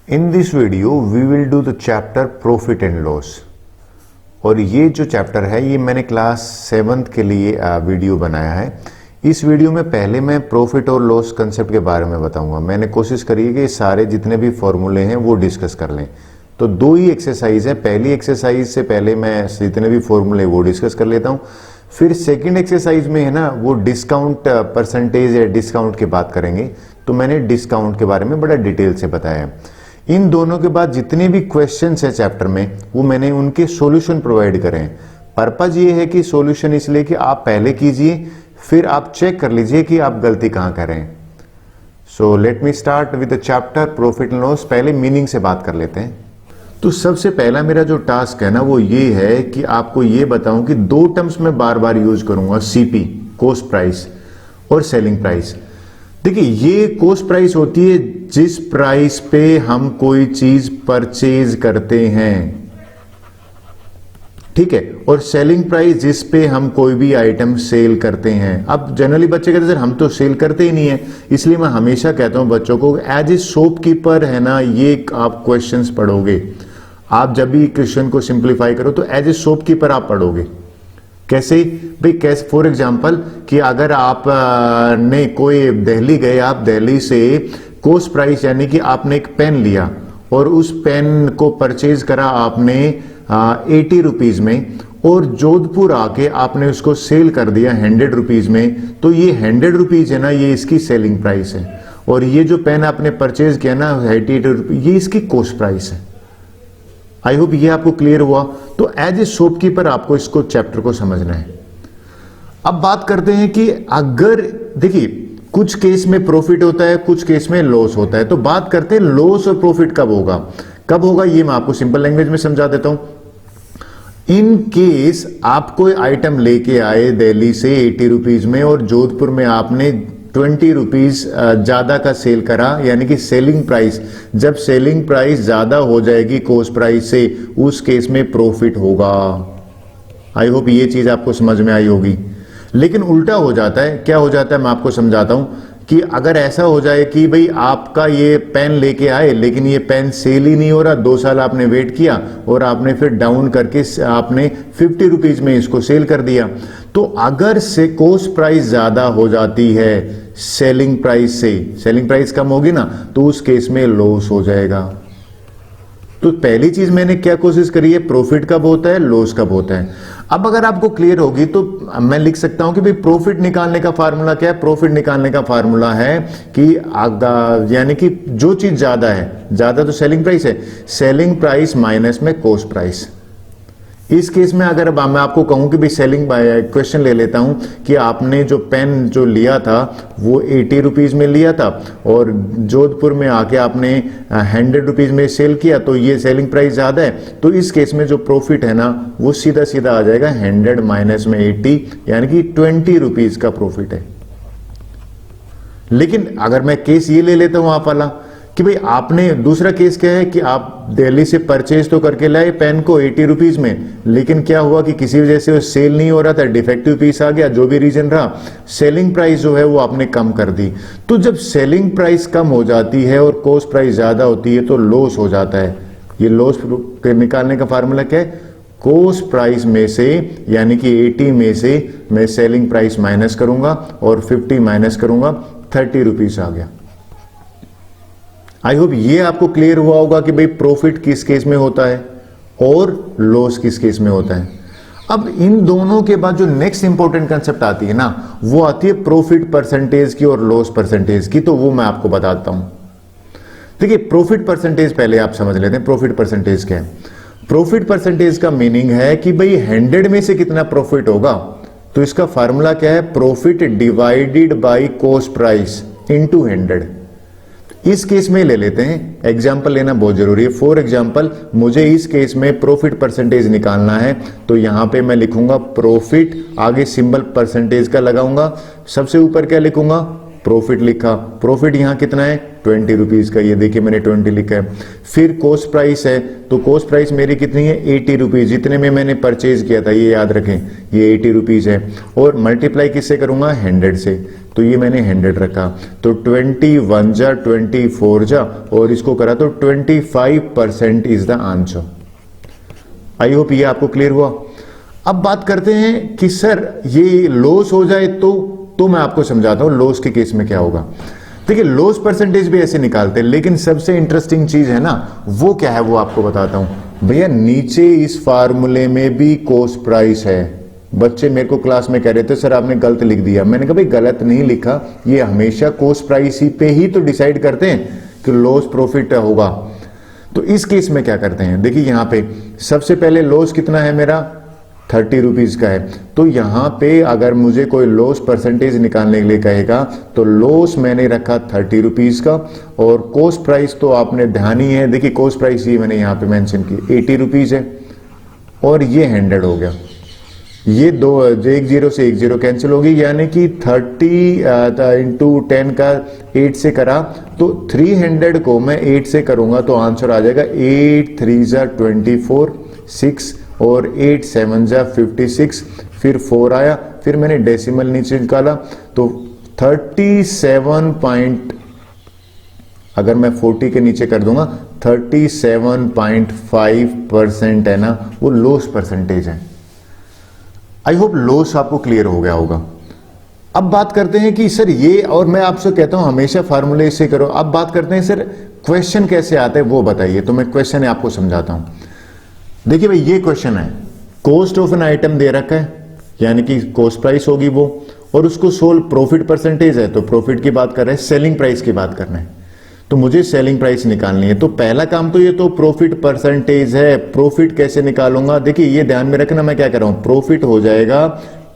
In this video we will do the chapter profit and loss। और ये जो chapter है ये मैंने क्लास 7th के लिए वीडियो बनाया है। इस वीडियो में पहले मैं प्रॉफिट और लॉस कंसेप्ट के बारे में बताऊंगा। मैंने कोशिश करी है कि सारे जितने भी फॉर्मूले हैं वो डिस्कस कर लें। तो दो ही एक्सरसाइज है। पहली एक्सरसाइज से पहले मैं जितने भी फॉर्मूले वो डिस्कस कर लेता हूँ। फिर सेकंड एक्सरसाइज में है ना वो डिस्काउंट परसेंटेज या डिस्काउंट की बात करेंगे। तो मैंने डिस्काउंट के बारे में बड़ा डिटेल से बताया है। इन दोनों के बाद जितने भी क्वेश्चंस है चैप्टर में वो मैंने उनके सॉल्यूशन प्रोवाइड करे हैं। पर्पज ये है कि सॉल्यूशन इसलिए कि आप पहले कीजिए फिर आप चेक कर लीजिए कि आप गलती कहाँ कर रहे हैं। So let me start with the chapter profit and loss. पहले मीनिंग से बात कर लेते हैं। तो सबसे पहला मेरा जो टास्क है ना वो ये है कि आपको ये बताऊं कि दो टर्म्स में बार बार यूज करूंगा, सीपी कॉस्ट प्राइस और सेलिंग प्राइस। देखिए ये कॉस्ट प्राइस होती है जिस प्राइस पे हम कोई चीज परचेज करते हैं, ठीक है, और सेलिंग प्राइस जिस पे हम कोई भी आइटम सेल करते हैं। अब जनरली बच्चे कहते हैं सर हम तो सेल करते ही नहीं है, इसलिए मैं हमेशा कहता हूं बच्चों को एज ए शॉपकीपर है ना ये आप क्वेश्चंस पढ़ोगे। आप जब भी क्वेश्चन को सिंप्लीफाई करो तो एज ए शॉपकीपर आप पढ़ोगे। कैसे भाई, कैसे फॉर एग्जांपल कि अगर आप ने कोई दिल्ली गए, आप दिल्ली से कॉस्ट प्राइस यानी कि आपने एक पेन लिया और उस पेन को परचेज करा आपने 80 रुपीज में और जोधपुर आके आपने उसको सेल कर दिया 100 रुपीज में। तो ये 100 रुपीज है ना ये इसकी सेलिंग प्राइस है और ये जो पेन आपने परचेज किया ना 80 रुपीज ये इसकी कॉस्ट प्राइस है। आई होप ये आपको क्लियर हुआ। तो एज ए शॉपकीपर आपको इसको चैप्टर को समझना है। अब बात करते हैं कि अगर देखिए कुछ केस में प्रॉफिट होता है कुछ केस में लॉस होता है। तो बात करते हैं लॉस और प्रॉफिट कब होगा ये मैं आपको सिंपल लैंग्वेज में समझा देता हूं। इन केस आप कोई आइटम लेके आए दिल्ली से 80 रुपीज में और जोधपुर में आपने 20 रुपीज ज्यादा का सेल करा, यानी कि सेलिंग प्राइस, जब सेलिंग प्राइस ज्यादा हो जाएगी कॉस्ट प्राइस से उस केस में प्रॉफिट होगा। आई होप ये चीज आपको समझ में आई होगी। लेकिन उल्टा हो जाता है, क्या हो जाता है मैं आपको समझाता हूं कि अगर ऐसा हो जाए कि भाई आपका ये पेन लेके आए लेकिन ये पेन सेल ही नहीं हो रहा, 2 साल आपने वेट किया और आपने फिर डाउन करके आपने 50 रुपीज में इसको सेल कर दिया। तो अगर से कॉस्ट प्राइस ज्यादा हो जाती है सेलिंग प्राइस से, सेलिंग प्राइस कम होगी ना तो उस केस में लॉस हो जाएगा। तो पहली चीज मैंने क्या कोशिश करी है, प्रॉफिट कब होता है लॉस कब होता है। अब अगर आपको क्लियर होगी तो मैं लिख सकता हूं कि भाई प्रॉफिट निकालने का फार्मूला क्या है। प्रॉफिट निकालने का फार्मूला है कि यानी कि जो चीज ज्यादा है, ज्यादा तो सेलिंग प्राइस है, सेलिंग प्राइस माइनस में कॉस्ट प्राइस। इस केस में अगर मैं आपको कहूं कि भाई सेलिंग क्वेश्चन ले लेता हूं कि आपने जो पेन जो लिया था वो 80 रुपीज में लिया था और जोधपुर में आके आपने 100 रुपीज में सेल किया, तो ये सेलिंग प्राइस ज्यादा है। तो इस केस में जो प्रॉफिट है ना वो सीधा सीधा आ जाएगा 100 माइनस में 80 यानी कि 20 रुपीज का प्रॉफिट है। लेकिन अगर मैं केस ये ले लेता हूं आप वाला कि भाई आपने, दूसरा केस क्या है कि आप दिल्ली से परचेज तो करके लाए पेन को 80 रुपीज में, लेकिन क्या हुआ कि किसी वजह से वो सेल नहीं हो रहा था, डिफेक्टिव पीस आ गया, जो भी रीजन रहा, सेलिंग प्राइस जो है वो आपने कम कर दी। तो जब सेलिंग प्राइस कम हो जाती है और कॉस्ट प्राइस ज्यादा होती है तो लॉस हो जाता है। ये लॉस निकालने का फार्मूला क्या है, कॉस्ट प्राइस में से यानी कि 80 में से मैं सेलिंग प्राइस माइनस करूंगा और 50 माइनस करूंगा, 30 रुपीज आ गया। आई होप ये आपको क्लियर हुआ होगा कि भाई प्रॉफिट किस केस में होता है और लॉस किस केस में होता है। अब इन दोनों के बाद जो नेक्स्ट इंपॉर्टेंट कंसेप्ट आती है ना वो आती है प्रॉफिट परसेंटेज की और लॉस परसेंटेज की। तो वो मैं आपको बताता हूं। देखिए प्रॉफिट परसेंटेज पहले आप समझ लेते हैं। प्रॉफिट परसेंटेज क्या है? प्रॉफिट परसेंटेज का मीनिंग है कि भाई 100 में से कितना प्रॉफिट होगा। तो इसका फार्मूला क्या है, profit divided by cost price into 100। इस केस में ले लेते हैं, एग्जाम्पल लेना बहुत जरूरी है। फॉर एग्जाम्पल मुझे इस केस में प्रॉफिट परसेंटेज निकालना है तो यहां पे मैं लिखूंगा प्रॉफिट, आगे सिंबल परसेंटेज का लगाऊंगा, सबसे ऊपर क्या लिखूंगा प्रॉफिट लिखा, प्रॉफिट यहाँ कितना है 20 रुपीज का, ये देखिए मैंने 20 लिखा है। फिर कॉस्ट प्राइस है, तो कॉस्ट प्राइस मेरी कितनी है 80 रुपीज, जितने में मैंने परचेज किया था, ये याद रखें ये 80 रुपीज है। और मल्टीप्लाई किससे करूंगा 100 से, तो ये मैंने 100 रखा, तो 21 जा 24 जा और इसको करा तो 25% is the answer. I hope ये आपको क्लियर हुआ। अब बात करते हैं कि सर ये लॉस हो जाए तो मैं आपको समझाता हूं लॉस के केस में क्या होगा। देखिए लॉस परसेंटेज भी ऐसे निकालते हैं, लेकिन सबसे इंटरेस्टिंग चीज है ना वो क्या है वो आपको बताता हूं। भैया नीचे इस फार्मूले में भी कॉस्ट प्राइस है। बच्चे मेरे को क्लास में कह रहे थे सर आपने गलत लिख दिया, मैंने कहा भाई गलत नहीं लिखा, ये हमेशा कॉस्ट प्राइस ही पे ही तो डिसाइड करते हैं कि लॉस प्रॉफिट होगा। तो इस केस में क्या करते हैं, देखिए यहां पे सबसे पहले लॉस कितना है मेरा 30 रुपीज का है, तो यहां पे अगर मुझे कोई लॉस परसेंटेज निकालने के लिए कहेगा तो लॉस मैंने रखा 30 रुपीज का, और कॉस्ट प्राइस तो आपने ध्यान ही है, देखिए कॉस्ट प्राइस ये मैंने यहां पे मेंशन की 80 रुपीज है, और ये 100 हो गया। ये दो एक जीरो से एक जीरो कैंसिल होगी, यानी कि 30 इंटू 10 का 8 से करा तो 300 को मैं 8 से करूंगा तो आंसर आ जाएगा 8 3 जा 24 6 और 8 7 जा 56, फिर 4 आया, फिर मैंने डेसिमल नीचे निकाला तो 37 अगर मैं 40 के नीचे कर दूंगा 37.5% है ना वो लॉस परसेंटेज है। आई होप लॉस आपको क्लियर हो गया होगा। अब बात करते हैं कि सर ये, और मैं आपसे कहता हूं हमेशा फार्मूले से करो। अब बात करते हैं सर क्वेश्चन कैसे आता है वो बताइए, तो मैं क्वेश्चन आपको समझाता हूं। देखिए भाई ये क्वेश्चन है, कॉस्ट ऑफ एन आइटम दे रखा है यानी कि कॉस्ट प्राइस होगी वो, और उसको सोल्व प्रॉफिट परसेंटेज है तो प्रॉफिट की बात कर रहे हैं, सेलिंग प्राइस की बात कर रहे हैं, तो मुझे सेलिंग प्राइस निकालनी है। तो पहला काम तो ये तो प्रॉफिट परसेंटेज है, प्रॉफिट कैसे निकालूंगा, देखिए ये ध्यान में रखना मैं क्या कर रहा हूं, प्रॉफिट हो जाएगा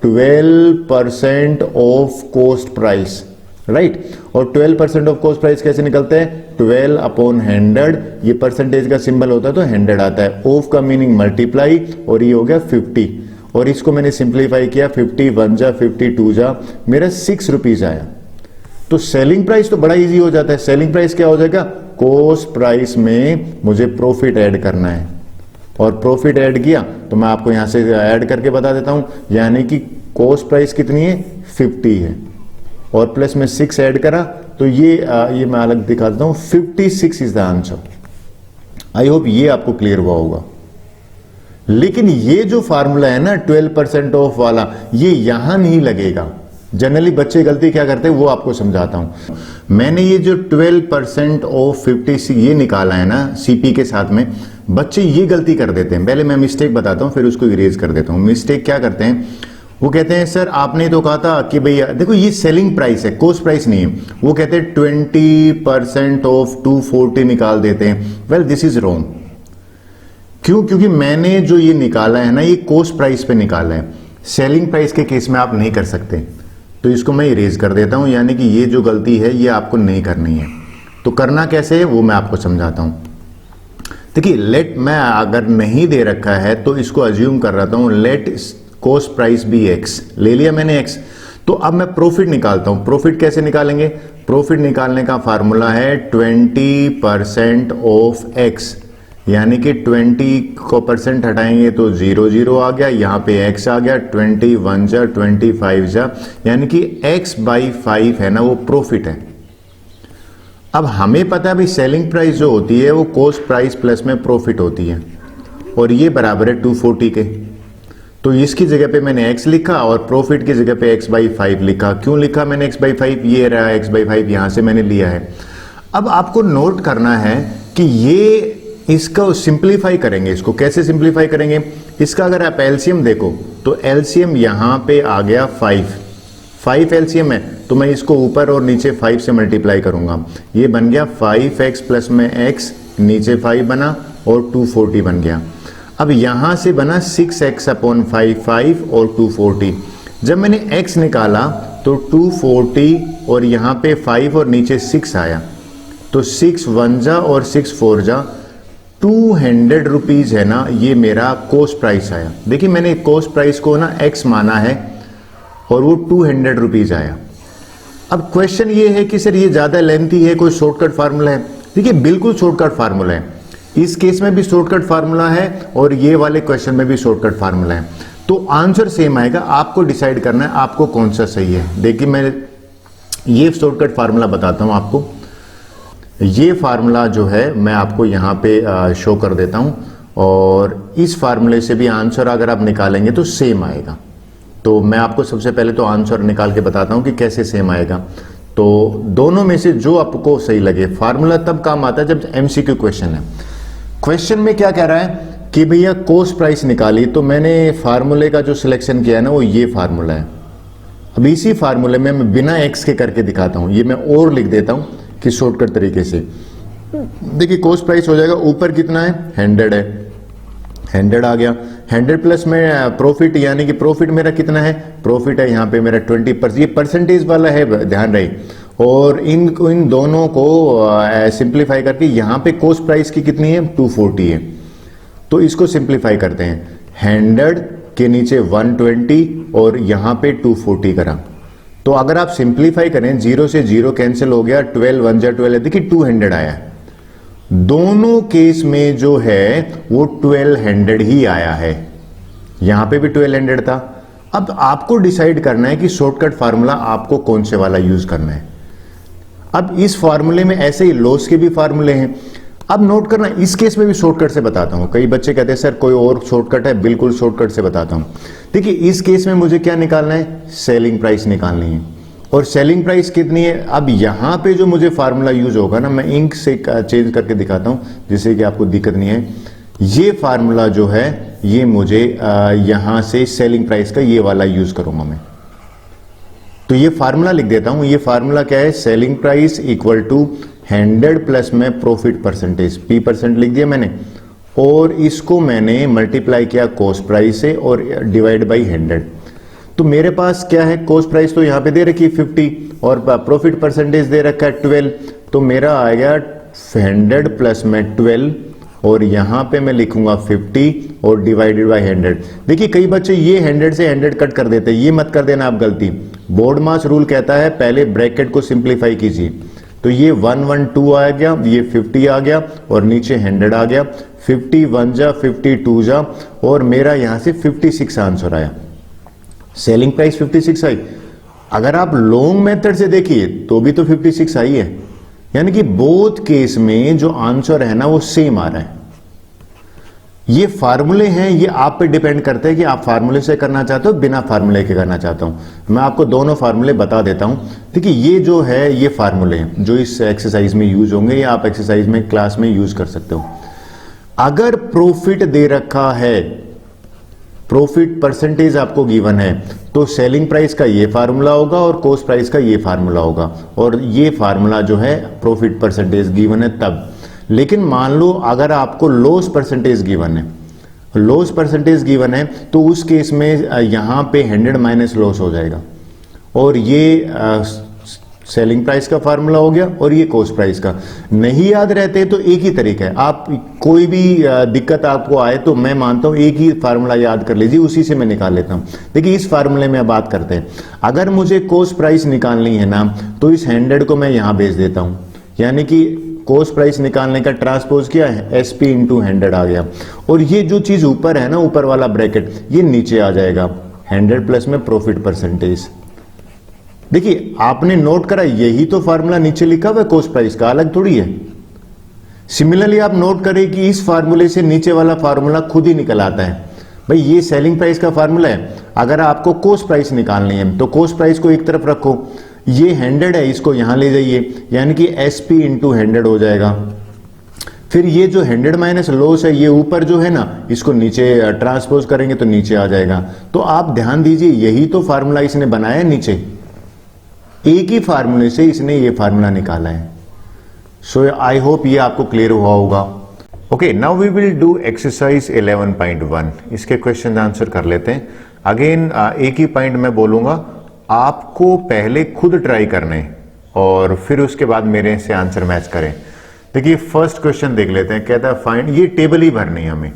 12% ऑफ कॉस्ट प्राइस, राइट। और 12% ऑफ कॉस्ट प्राइस कैसे निकलते हैं 12 अपॉन 100, ये परसेंटेज का सिंबल होता है तो 100 आता है, ऑफ का मीनिंग मल्टीप्लाई, और ये हो गया 50, और इसको मैंने सिंप्लीफाई किया 51 जा 52 जा मेरा 6 रुपीज आया। तो सेलिंग प्राइस तो बड़ा इजी हो जाता है, सेलिंग प्राइस क्या हो जाएगा कॉस्ट प्राइस में मुझे प्रॉफिट ऐड करना है, और प्रॉफिट ऐड किया तो मैं आपको यहां से ऐड करके बता देता हूं, यानी कि कॉस्ट प्राइस कितनी है 50 है, और प्लस में 6 ऐड करा तो ये मैं अलग दिखा देता हूं 56 is the answer. I hope ये आपको क्लियर हुआ होगा। लेकिन ये जो फार्मूला है ना 12% ऑफ वाला, ये यहां नहीं लगेगा। जनरली बच्चे गलती क्या करते हैं वो आपको समझाता हूं। मैंने ये जो 12% ऑफ 50 ये निकाला है ना सीपी के साथ में, बच्चे ये गलती कर देते हैं। पहले मैं मिस्टेक बताता हूं फिर उसको इरेज कर देता हूं। मिस्टेक क्या करते हैं, वो कहते हैं सर आपने तो कहा था कि भैया देखो ये सेलिंग प्राइस है कॉस्ट प्राइस नहीं है, वो कहते हैं 20% ऑफ 240 निकाल देते हैं। Well this is wrong. क्यों? क्योंकि मैंने जो ये निकाला है ना ये कॉस्ट प्राइस पे निकाला है, सेलिंग प्राइस के केस में आप नहीं कर सकते, तो इसको मैं इरेज कर देता हूं, यानी कि ये जो गलती है ये आपको नहीं करनी है। तो करना कैसे है वो मैं आपको समझाता हूं। देखिए लेट, मैं अगर नहीं दे रखा है तो इसको अज्यूम कर रहा हूं, let cost price be X, ले लिया मैंने एक्स। तो अब मैं प्रॉफिट निकालता हूं। प्रॉफिट कैसे निकालेंगे, प्रॉफिट निकालने का फार्मूला है 20% ऑफ एक्स, यानी कि 20 को परसेंट हटाएंगे तो 0 0 आ गया, यहां पे x आ गया, 21 जा 25 जा, यानी कि x/5 है ना वो प्रॉफिट है। अब हमें पता है भाई सेलिंग प्राइस जो होती है वो कॉस्ट प्राइस प्लस में प्रॉफिट होती है, और ये बराबर है 240 के, तो इसकी जगह पे मैंने x लिखा और प्रॉफिट की जगह पे x/5 लिखा। क्यों लिखा मैंने x/5, ये रहा x/5, यहां से मैंने लिया है। अब आपको नोट करना है कि ये इसको सिंप्लीफाई करेंगे। इसको कैसे सिंप्लीफाई करेंगे, इसका अगर आप एलसीएम देखो तो एलसीएम यहां पे आ गया 5 एलसीएम है, तो मैं इसको ऊपर और नीचे 5 से मल्टीप्लाई करूंगा, ये बन गया 5x प्लस में x, नीचे 5 बना और 240 बन गया। अब यहां से बना 6x अपॉन 5 और 240। जब मैंने x निकाला तो 240 और यहां पे 5 और नीचे 6 आया, तो 6 1 जा और 6 4 जा, 200 रुपीज है ना ये मेरा कॉस्ट प्राइस आया। देखिए मैंने कॉस्ट प्राइस को ना x माना है और वो 200 रुपीज आया। अब क्वेश्चन ये है कि सर ये ज्यादा लेंथी है, कोई शॉर्टकट फार्मूला है? देखिए बिल्कुल शॉर्टकट फार्मूला है, इस केस में भी शॉर्टकट फार्मूला है और ये वाले क्वेश्चन में भी शॉर्टकट फार्मूला है, तो आंसर सेम आएगा। आपको डिसाइड करना है आपको कौन सा सही है। देखिए मैं ये शॉर्टकट फार्मूला बताता हूं आपको। ये फार्मूला जो है मैं आपको यहाँ पे शो कर देता हूं, और इस फार्मूले से भी आंसर अगर आप निकालेंगे तो सेम आएगा। तो मैं आपको सबसे पहले तो आंसर निकाल के बताता हूं कि कैसे सेम आएगा। तो दोनों में से जो आपको सही लगे, फार्मूला तब काम आता है जब एमसीक्यू क्वेश्चन है। क्वेश्चन में क्या कह रहा है कि भैया कॉस्ट प्राइस निकाली, तो मैंने फार्मूले का जो सिलेक्शन किया है ना वो ये फार्मूला है। अब इसी फार्मूले में मैं बिना एक्स के करके दिखाता हूं, ये मैं और लिख देता हूं कि शॉर्टकट तरीके से। देखिए कॉस्ट प्राइस हो जाएगा, ऊपर कितना है 100 है, 100 आ गया, 100 प्लस में प्रॉफिट, यानी कि प्रॉफिट मेरा कितना है, प्रॉफिट है यहाँ पे मेरा 20%, ये परसेंटेज वाला है ध्यान रहे। और इन दोनों को सिंप्लीफाई करके यहाँ पे कॉस्ट प्राइस की कितनी है 240 है, तो इसको सिंप्लीफाई करते हैं। 100 के नीचे 120 और यहाँ पे 240 करा, तो अगर आप सिंप्लीफाई करें 0 से 0 कैंसिल हो गया, 12 1 जा 12 है, देखिए 200 आया है। दोनों केस में जो है वो 1200 ही आया है, यहां पे भी 1200 था। अब आपको डिसाइड करना है कि शॉर्टकट फार्मूला आपको कौन से वाला यूज करना है। अब इस फार्मूले में ऐसे ही लॉस के भी फार्मूले हैं। अब नोट करना, इस केस में भी शॉर्टकट से बताता हूं। कई बच्चे कहते हैं सर कोई और शॉर्टकट है, बिल्कुल शॉर्टकट से बताता हूं। देखिए इस केस में मुझे क्या निकालना है, सेलिंग प्राइस निकालनी है, और सेलिंग प्राइस कितनी है। अब यहां पे जो मुझे फार्मूला यूज होगा ना, मैं इंक से चेंज करके दिखाता हूं जिससे कि आपको दिक्कत नहीं है। ये फार्मूला जो है ये मुझे यहां से सेलिंग प्राइस का ये वाला यूज करूंगा मैं, तो ये फार्मूला लिख देता हूं। ये फार्मूला क्या है, selling price equal to 100 plus में प्रॉफिट परसेंटेज, P% लिख दिया मैंने, और इसको मैंने मल्टीप्लाई किया कॉस्ट प्राइस से और डिवाइड बाई 100। तो मेरे पास क्या है, कॉस्ट प्राइस तो यहां पे दे रखी है 50 और प्रॉफिट परसेंटेज दे रखा है 12, तो मेरा आएगा 100 प्लस में 12 और यहां पे मैं लिखूंगा 50 और डिवाइडेड बाय 100। देखिए कई बच्चे ये 100 से 100 कट कर देते हैं, ये मत कर देना आप गलती। बोर्ड मास रूल कहता है पहले ब्रैकेट को सिंप्लीफाई कीजिए, तो ये 112 आ गया, ये 50 आ गया और नीचे 100 आ गया, 51 जा 52 जा और मेरा यहां से 56 आंसर आया। सेलिंग प्राइस 56 आई। अगर आप लॉन्ग मेथड से देखिए तो भी तो 56 आई है, यानी कि बोथ केस में जो आंसर है ना वो सेम आ रहा है। ये फार्मूले हैं, ये आप पे डिपेंड करते हैं कि आप फार्मूले से करना चाहते हो बिना फार्मूले के करना चाहता हूं। मैं आपको दोनों फार्मूले बता देता हूं। देखिए ये जो है ये फार्मूले हैं जो इस एक्सरसाइज में यूज होंगे, या आप एक्सरसाइज में क्लास में यूज कर सकते हो। अगर प्रॉफिट दे रखा है, प्रॉफिट परसेंटेज आपको गिवन है, तो सेलिंग प्राइस का ये फार्मूला होगा और कॉस्ट प्राइस का ये फार्मूला होगा, और ये फार्मूला जो है प्रॉफिट परसेंटेज गिवन है तब। लेकिन मान लो अगर आपको लॉस परसेंटेज गिवन है, लॉस परसेंटेज गिवन है, तो उस केस में यहां पे 100 माइनस लॉस हो जाएगा, और ये सेलिंग प्राइस का फार्मूला हो गया और ये कॉस्ट प्राइस का। नहीं याद रहते तो एक ही तरीका है, आप कोई भी दिक्कत आपको आए तो मैं मानता हूं एक ही फार्मूला याद कर लीजिए, उसी से मैं निकाल लेता हूं। देखिए इस फार्मूले में बात करते हैं, अगर मुझे कॉस्ट प्राइस निकालनी है ना, तो इस 100 को मैं यहां भेज देता हूं, यानी कि कॉस्ट प्राइस निकालने का ट्रांसपोज क्या है, SP इंटू 100 आ गया, और ये जो चीज ऊपर है ना, ऊपर वाला ब्रैकेट, ये नीचे आ जाएगा 100 प्लस में प्रॉफिट परसेंटेज। देखिए आपने नोट करा, यही तो फार्मूला नीचे लिखा हुआ है कॉस्ट प्राइस का, अलग थोड़ी है। सिमिलरली आप नोट करें कि इस फार्मूले से नीचे वाला फार्मूला खुद ही निकल आता है। भाई ये सेलिंग प्राइस का फार्मूला है, अगर आपको कॉस्ट प्राइस निकालनी है तो कॉस्ट प्राइस को एक तरफ रखो, ये 100 है इसको यहां ले जाइए, यानी कि SP इंटू 100 हो जाएगा। फिर ये जो 100 माइनस लॉस है, ये ऊपर जो है ना, इसको नीचे ट्रांसपोज करेंगे तो नीचे आ जाएगा। तो आप ध्यान दीजिए, यही तो फार्मूला इसने बनाया है नीचे, एक ही फार्मूले से इसने ये फार्मूला निकाला है। सो आई होप ये आपको क्लियर हुआ होगा। Okay, now we will do exercise 11.1। इसके क्वेश्चन आंसर कर लेते हैं। अगेन एक ही पॉइंट मैं बोलूंगा, आपको पहले खुद ट्राई करने और फिर उसके बाद मेरे से आंसर मैच करें। देखिए फर्स्ट क्वेश्चन देख लेते हैं, कहता है फाइंड, ये टेबल ही भरनी है हमें।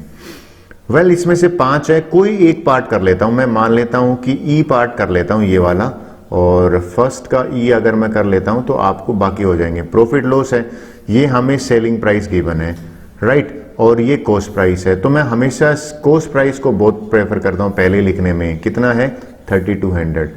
इसमें से 5 है, कोई एक पार्ट कर लेता हूं मैं, मान लेता हूं कि ई पार्ट कर लेता हूं ये वाला, और फर्स्ट का ई अगर मैं कर लेता हूं तो आपको बाकी हो जाएंगे। प्रॉफिट लॉस है, ये हमें सेलिंग प्राइस गिवन है, राइट, और ये कॉस्ट प्राइस है। तो मैं हमेशा कॉस्ट प्राइस को बहुत प्रेफर करता हूं पहले लिखने में। कितना है 3200,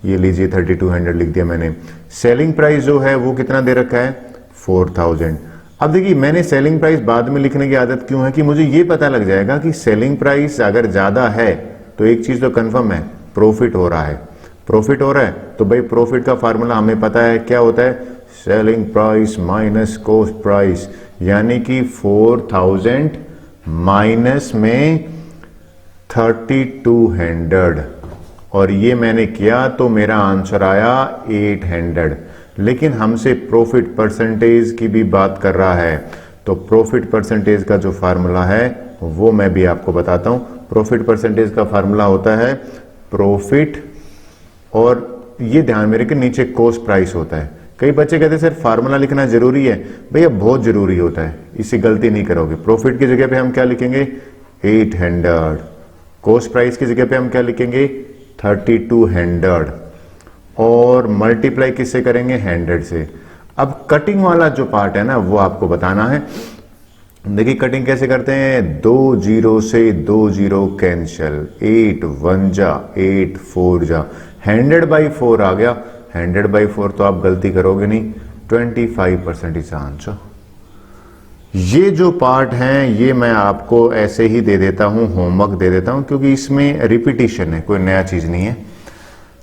ये लीजिए 3200 लिख दिया मैंने। सेलिंग प्राइस जो है वो कितना दे रखा है 4000। अब देखिए मैंने सेलिंग प्राइस बाद में लिखने की आदत क्यों है कि मुझे ये पता लग जाएगा कि सेलिंग प्राइस अगर ज्यादा है तो एक चीज तो कंफर्म है, प्रॉफिट हो रहा है। प्रॉफिट हो रहा है तो भाई प्रॉफिट का फार्मूला हमें पता है क्या होता है, selling price minus cost price, यानी कि 4000 माइनस में 3200, और ये मैंने किया तो मेरा आंसर आया 800। लेकिन हमसे प्रॉफिट परसेंटेज की भी बात कर रहा है, तो प्रॉफिट परसेंटेज का जो फार्मूला है वो मैं भी आपको बताता हूं। प्रॉफिट परसेंटेज का फार्मूला होता है प्रॉफिट, और ये ध्यान में रखिए नीचे कॉस्ट प्राइस होता है। कई बच्चे कहते हैं सर फार्मूला लिखना जरूरी है, भैया बहुत जरूरी होता है, इससे गलती नहीं करोगे। प्रॉफिट की जगह पे हम क्या लिखेंगे 800, कॉस्ट प्राइस की जगह पे हम क्या लिखेंगे 3200, और मल्टीप्लाई किससे करेंगे 100 से। अब कटिंग वाला जो पार्ट है ना वो आपको बताना है। देखिए कटिंग कैसे करते हैं, 2 0 से 2 0 कैंसिल, 8 1 जा 8 4 जा, 100/4 आ गया। 100/4 तो आप गलती करोगे नहीं, 25% इज आंसर। ये जो पार्ट है ये मैं आपको ऐसे ही दे देता हूं, होमवर्क दे देता हूं, क्योंकि इसमें रिपीटिशन है, कोई नया चीज नहीं है।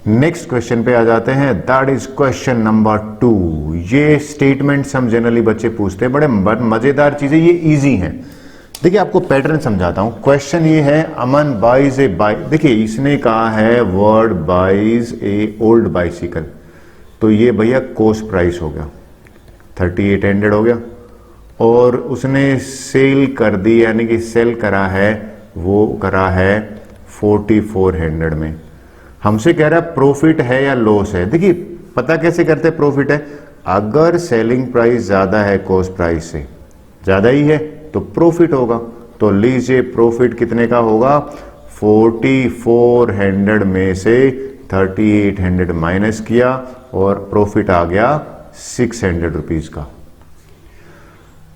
नेक्स्ट क्वेश्चन पे आ जाते हैं, दैट इज क्वेश्चन नंबर 2। ये स्टेटमेंट्स हम जनरली बच्चे पूछते हैं, बड़े मजेदार चीजें, ये इजी हैं। देखिए आपको पैटर्न समझाता हूं। क्वेश्चन ये है, अमन बाइज ए बाइक, देखिए इसने कहा है वर्ड बाइज ए ओल्ड बाइसिकल, तो ये भैया कॉस्ट प्राइस हो गया 3800 हो गया, और उसने सेल कर दी, यानी कि सेल करा है, वो करा है 4400 में। हमसे कह रहा है प्रॉफिट है या लॉस है। देखिए पता कैसे करते हैं प्रॉफिट है, अगर सेलिंग प्राइस ज्यादा है कॉस्ट प्राइस से, ज्यादा ही है तो प्रॉफिट होगा। तो लीजिए प्रॉफिट कितने का होगा, 4400 में से 3800 माइनस किया और प्रॉफिट आ गया 600 रुपीज का।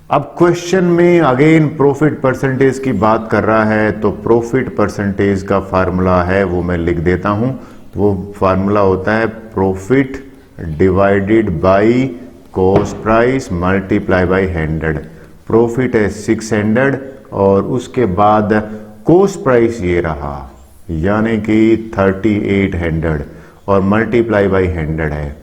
अब क्वेश्चन में अगेन प्रॉफिट परसेंटेज की बात कर रहा है, तो प्रॉफिट परसेंटेज का फार्मूला है वो मैं लिख देता हूं। वो फार्मूला होता है profit divided by cost price multiply by 100। Profit है 600 और उसके बाद कॉस्ट प्राइस ये रहा, यानी कि 3800 और मल्टीप्लाई बाय 100 है।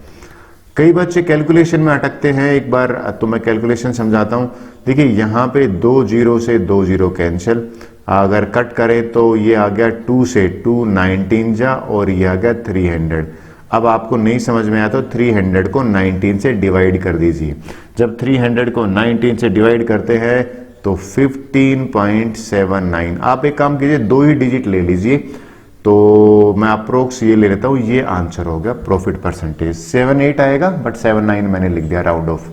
कई बच्चे कैलकुलेशन में अटकते हैं, एक बार तो मैं कैलकुलेशन समझाता हूं। देखिए यहां पे 2 0 से 2 0 कैंसिल, अगर कट करें तो ये आ गया 2 से 2 19 जा, और ये आ गया 300। अब आपको नहीं समझ में आया तो 300 को 19 से डिवाइड कर दीजिए। जब 300 को 19 से डिवाइड करते हैं तो 15.79। आप एक काम कीजिए, 2 ही डिजिट ले लीजिए, तो मैं अप्रोक्स ये ले लेता हूं, ये आंसर हो गया प्रॉफिट परसेंटेज। 78 आएगा बट 79 मैंने लिख दिया राउंड ऑफ।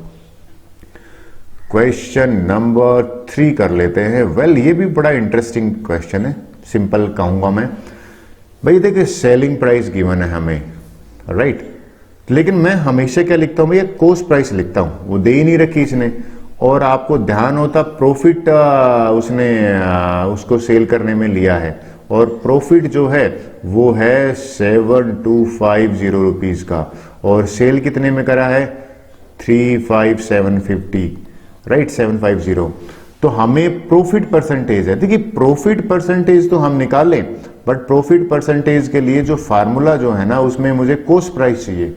क्वेश्चन नंबर 3 कर लेते हैं। वेल ये भी बड़ा इंटरेस्टिंग क्वेश्चन है, सिंपल कहूंगा मैं। भाई देखिए सेलिंग प्राइस गिवन है हमें, राइट, लेकिन मैं हमेशा क्या लिखता हूं भैया, कॉस्ट प्राइस लिखता हूं, वो दे ही नहीं रखी इसने। और आपको ध्यान होता प्रॉफिट उसने उसको सेल करने में लिया है, और प्रॉफिट जो है वो है 7250 रुपीज का, और सेल कितने में करा है 35750, राइट 750। तो हमें प्रॉफिट परसेंटेज है, देखिए प्रॉफिट परसेंटेज तो हम निकाल लें, बट प्रॉफिट परसेंटेज के लिए जो फार्मूला जो है ना उसमें मुझे कॉस्ट प्राइस चाहिए,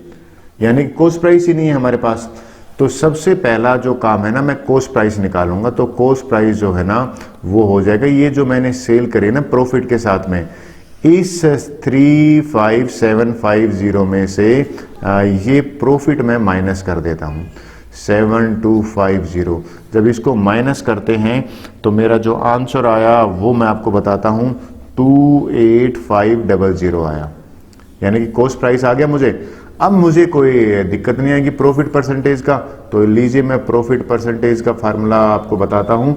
यानी कॉस्ट प्राइस ही नहीं है हमारे पास। तो सबसे पहला जो काम है ना, मैं कॉस्ट प्राइस निकालूंगा। तो कॉस्ट प्राइस जो है ना वो हो जाएगा, ये जो मैंने सेल करी ना प्रॉफिट के साथ में, इस 35750 में से ये प्रॉफिट मैं माइनस कर देता हूं 7250। जब इसको माइनस करते हैं तो मेरा जो आंसर आया वो मैं आपको बताता हूं 28500 आया, यानी कि कॉस्ट प्राइस आ गया मुझे। अब मुझे कोई दिक्कत नहीं आएगी प्रॉफिट परसेंटेज का, तो लीजिए मैं प्रॉफिट परसेंटेज का फार्मूला आपको बताता हूं।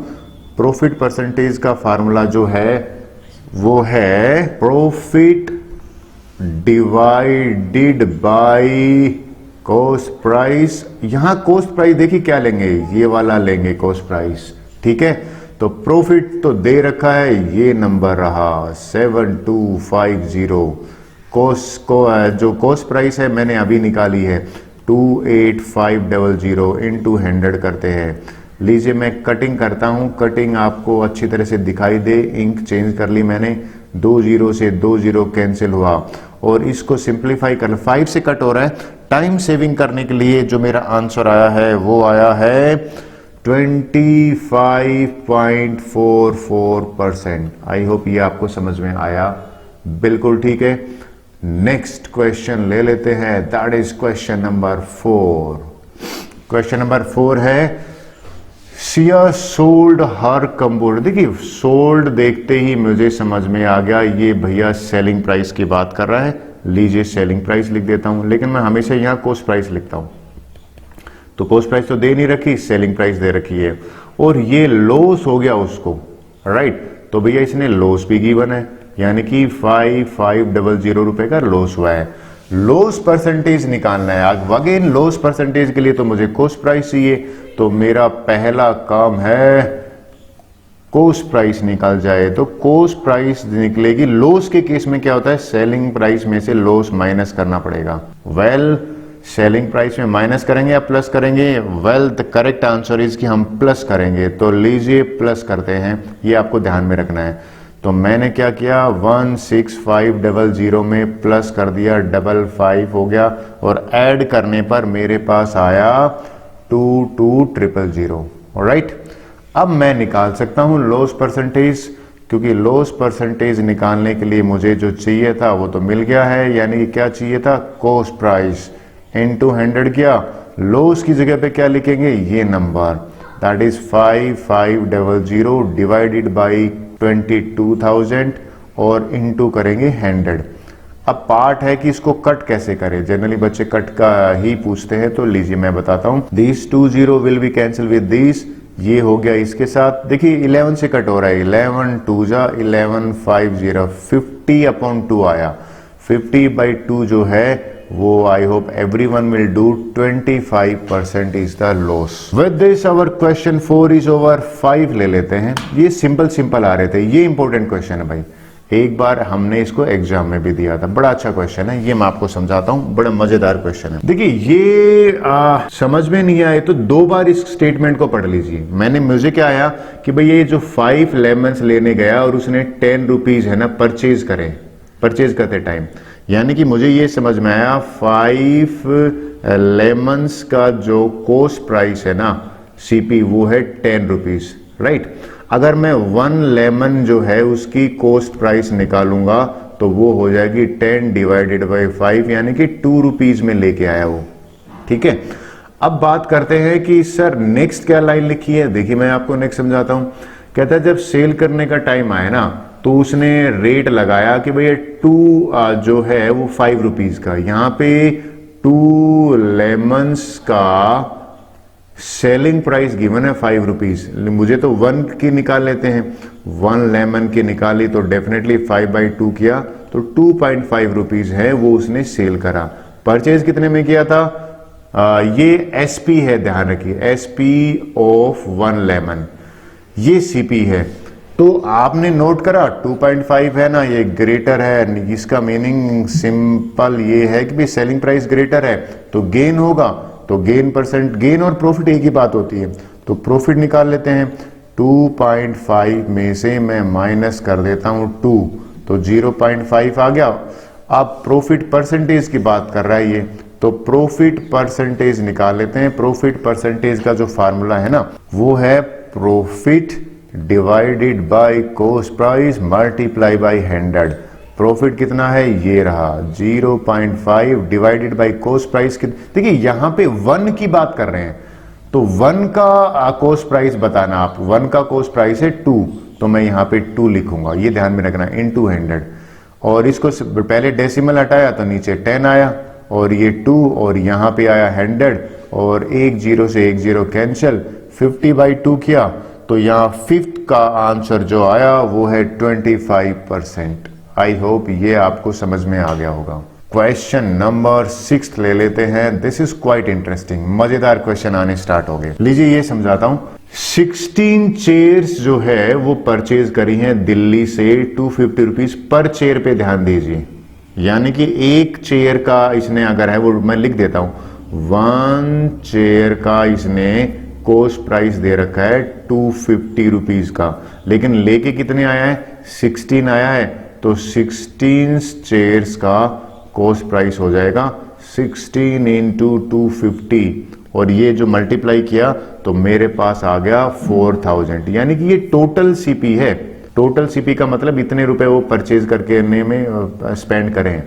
प्रॉफिट परसेंटेज का फार्मूला जो है वो है profit divided by cost price. यहां कॉस्ट प्राइस देखिए क्या लेंगे, ये वाला लेंगे कॉस्ट प्राइस, ठीक है। तो प्रॉफिट तो दे रखा है, ये नंबर रहा 7250। कॉस्ट को जो कॉस्ट प्राइस है मैंने अभी निकाली है 28500 इंटू 100 करते हैं। लीजिए मैं कटिंग करता हूं, कटिंग आपको अच्छी तरह से दिखाई दे। इंक चेंज कर ली मैंने, 2 0 से 2 0 कैंसिल हुआ और इसको सिंप्लीफाई कर 5 से कट हो रहा है। टाइम सेविंग करने के लिए जो मेरा आंसर आया है वो आया है 25.44%। आई होप ये आपको समझ में आया, बिल्कुल ठीक है। नेक्स्ट क्वेश्चन ले लेते हैं, that is question number 4। Question number 4 है सिया सोल्ड हर कंप्यूटर। देखिए सोल्ड देखते ही मुझे समझ में आ गया ये भैया सेलिंग प्राइस की बात कर रहा है। लीजिए सेलिंग प्राइस लिख देता हूं, लेकिन मैं हमेशा यहां कॉस्ट प्राइस लिखता हूं। तो कॉस्ट प्राइस तो दे नहीं रखी, सेलिंग प्राइस दे रखी है और ये लॉस हो गया उसको, राइट। तो भैया इसने लॉस भी गिवन है, यानी कि 5500 रुपए का लॉस हुआ है। लॉस परसेंटेज निकालना है। अगेन लॉस परसेंटेज के लिए तो मुझे कॉस्ट प्राइस चाहिए, तो मेरा पहला काम है कॉस्ट प्राइस निकल जाए। तो कॉस्ट प्राइस निकलेगी। लॉस के केस में क्या होता है, सेलिंग प्राइस में से लॉस माइनस करना पड़ेगा। वेल सेलिंग प्राइस में माइनस करेंगे या प्लस करेंगे? Well the correct answer is कि हम प्लस करेंगे। तो लीजिए प्लस करते हैं, ये आपको ध्यान में रखना है। तो मैंने क्या किया, 16500 में प्लस कर दिया, 55 हो गया और ऐड करने पर मेरे पास आया 22000। ऑलराइट, अब मैं निकाल सकता हूं लॉस परसेंटेज, क्योंकि लॉस परसेंटेज निकालने के लिए मुझे जो चाहिए था वो तो मिल गया है। यानी कि क्या चाहिए था, कॉस्ट प्राइस इनटू 100 किया। लॉस की जगह पे क्या लिखेंगे, ये number, that is 5500 divided by 22,000 और इनटू करेंगे 100। अब पार्ट है कि इसको कट कैसे करें, जनरली बच्चे कट का ही पूछते हैं। तो लीजिए मैं बताता हूं, this 20 will be cancel with this, ये हो गया इसके साथ। देखिए 11 से कट हो रहा है, 11 2 जा 11 50, 50/2 आया। 50/2 जो है वो I hope everyone will do, 25% is the loss. With this our question 4 is over. 5 ले लेते हैं। ये सिंपल आ रहे थे, ये इंपॉर्टेंट क्वेश्चन है भाई। एक बार हमने इसको एग्जाम में भी दिया था, बड़ा अच्छा क्वेश्चन है। ये मैं आपको समझाता हूं, बड़ा मजेदार क्वेश्चन है। देखिए ये समझ में नहीं आए तो 2 बार इस स्टेटमेंट को पढ़ लीजिए। मैंने मुझे क्या आया कि भाई ये जो 5 लेमन्स लेने गया और उसने 10 रुपीज है ना परचेज करते टाइम, यानी कि मुझे ये समझ में आया 5 लेमन्स का जो कॉस्ट प्राइस है ना सीपी, वो है 10 रुपीज, राइट। अगर मैं 1 लेमन जो है उसकी कॉस्ट प्राइस निकालूंगा तो वो हो जाएगी 10 डिवाइडेड बाई 5, यानी कि 2 रुपीज में लेके आया वो, ठीक है। अब बात करते हैं कि सर नेक्स्ट क्या लाइन लिखी है। देखिए मैं आपको नेक्स्ट समझाता हूं। कहता है जब सेल करने का टाइम आए ना तो उसने रेट लगाया कि भैया 2 जो है वो 5 रुपीज का। यहां पे 2 लेमन्स का सेलिंग प्राइस गिवन है 5 रुपीज। मुझे तो 1 की निकाल लेते हैं। 1 लेमन की निकाली तो डेफिनेटली 5/2 किया तो 2.5 रुपीज है वो उसने सेल करा। परचेज कितने में किया था, ये एसपी है, ध्यान रखिए, एसपी ऑफ 1 लेमन, ये सीपी है। तो आपने नोट करा 2.5 है ना, ये ग्रेटर है। इसका मीनिंग सिंपल ये है कि भी सेलिंग प्राइस ग्रेटर है तो गेन होगा। तो गेन और प्रॉफिट एक ही बात होती है। तो प्रॉफिट निकाल लेते हैं। 2.5 में से मैं माइनस कर देता हूं 2, तो 0.5 आ गया। अब प्रॉफिट परसेंटेज की बात कर रहा है ये, तो प्रॉफिट परसेंटेज निकाल लेते हैं। प्रॉफिट परसेंटेज का जो फार्मूला है ना वो है profit divided by cost price multiply by 100। Profit कितना है, ये रहा 0.5 डिवाइडेड बाय कॉस्ट प्राइस। देखिए यहां पे 1 की बात कर रहे हैं तो 1 का कॉस्ट प्राइस बताना। आप 1 का कॉस्ट प्राइस है 2, तो मैं यहां पे 2 लिखूंगा, ये ध्यान में रखना, इनटू 100। और इसको पहले डेसिमल हटाया तो नीचे 10 आया और ये 2 और यहां पे आया 100 और 1 0 से 1 0 कैंसिल, 50/2 किया तो यहां 5th का आंसर जो आया वो है 25%। आई होप ये आपको समझ में आ गया होगा। क्वेश्चन नंबर 6 ले लेते हैं। दिस इज क्वाइट इंटरेस्टिंग, मजेदार क्वेश्चन आने स्टार्ट हो गए। लीजिए ये समझाता हूं। 16 चेयर्स जो है वो परचेज करी हैं दिल्ली से 250 रुपीज पर चेयर पे, ध्यान दीजिए। यानी कि एक चेयर का इसने अगर है वो मैं लिख देता हूं, 1 चेयर का इसने कॉस्ट प्राइस दे रखा है 250 रुपीज का, लेकिन लेके कितने आया है, 16 आया है। तो 16 चेयर्स का कॉस्ट प्राइस हो जाएगा 16 इंटू 250, और ये जो मल्टीप्लाई किया तो मेरे पास आ गया 4000। यानी कि ये टोटल सीपी है। टोटल सीपी का मतलब इतने रुपए वो परचेज करके में स्पेंड करें।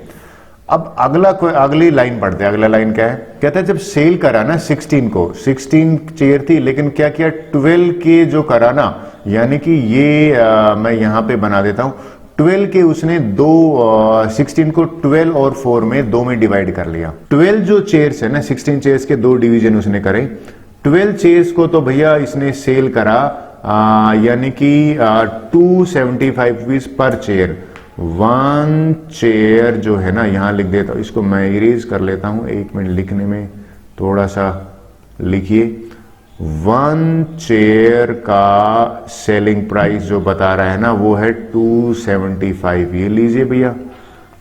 अब अगली लाइन पढ़ते हैं। अगला लाइन क्या है, कहता है जब सेल करा ना 16 को, 16 चेयर थी लेकिन क्या किया, 12 के जो करा ना, यानी कि ये मैं यहां पे बना देता हूं, 12 के उसने 16 को 12 और 4 में 2 में डिवाइड कर लिया। 12 जो चेयर्स है ना, 16 चेयर्स के 2 डिवीजन उसने करे। 12 चेयर्स को तो भैया इसने सेल करा यानी कि 275 रुपीज पर चेयर। 1 चेयर जो है ना, यहां लिख देता हूं, इसको मैं इरेज कर लेता हूं, 1 मिनट लिखने में थोड़ा सा लिखिए। 1 चेयर का सेलिंग प्राइस जो बता रहा है ना वो है 275, ये लीजिए भैया।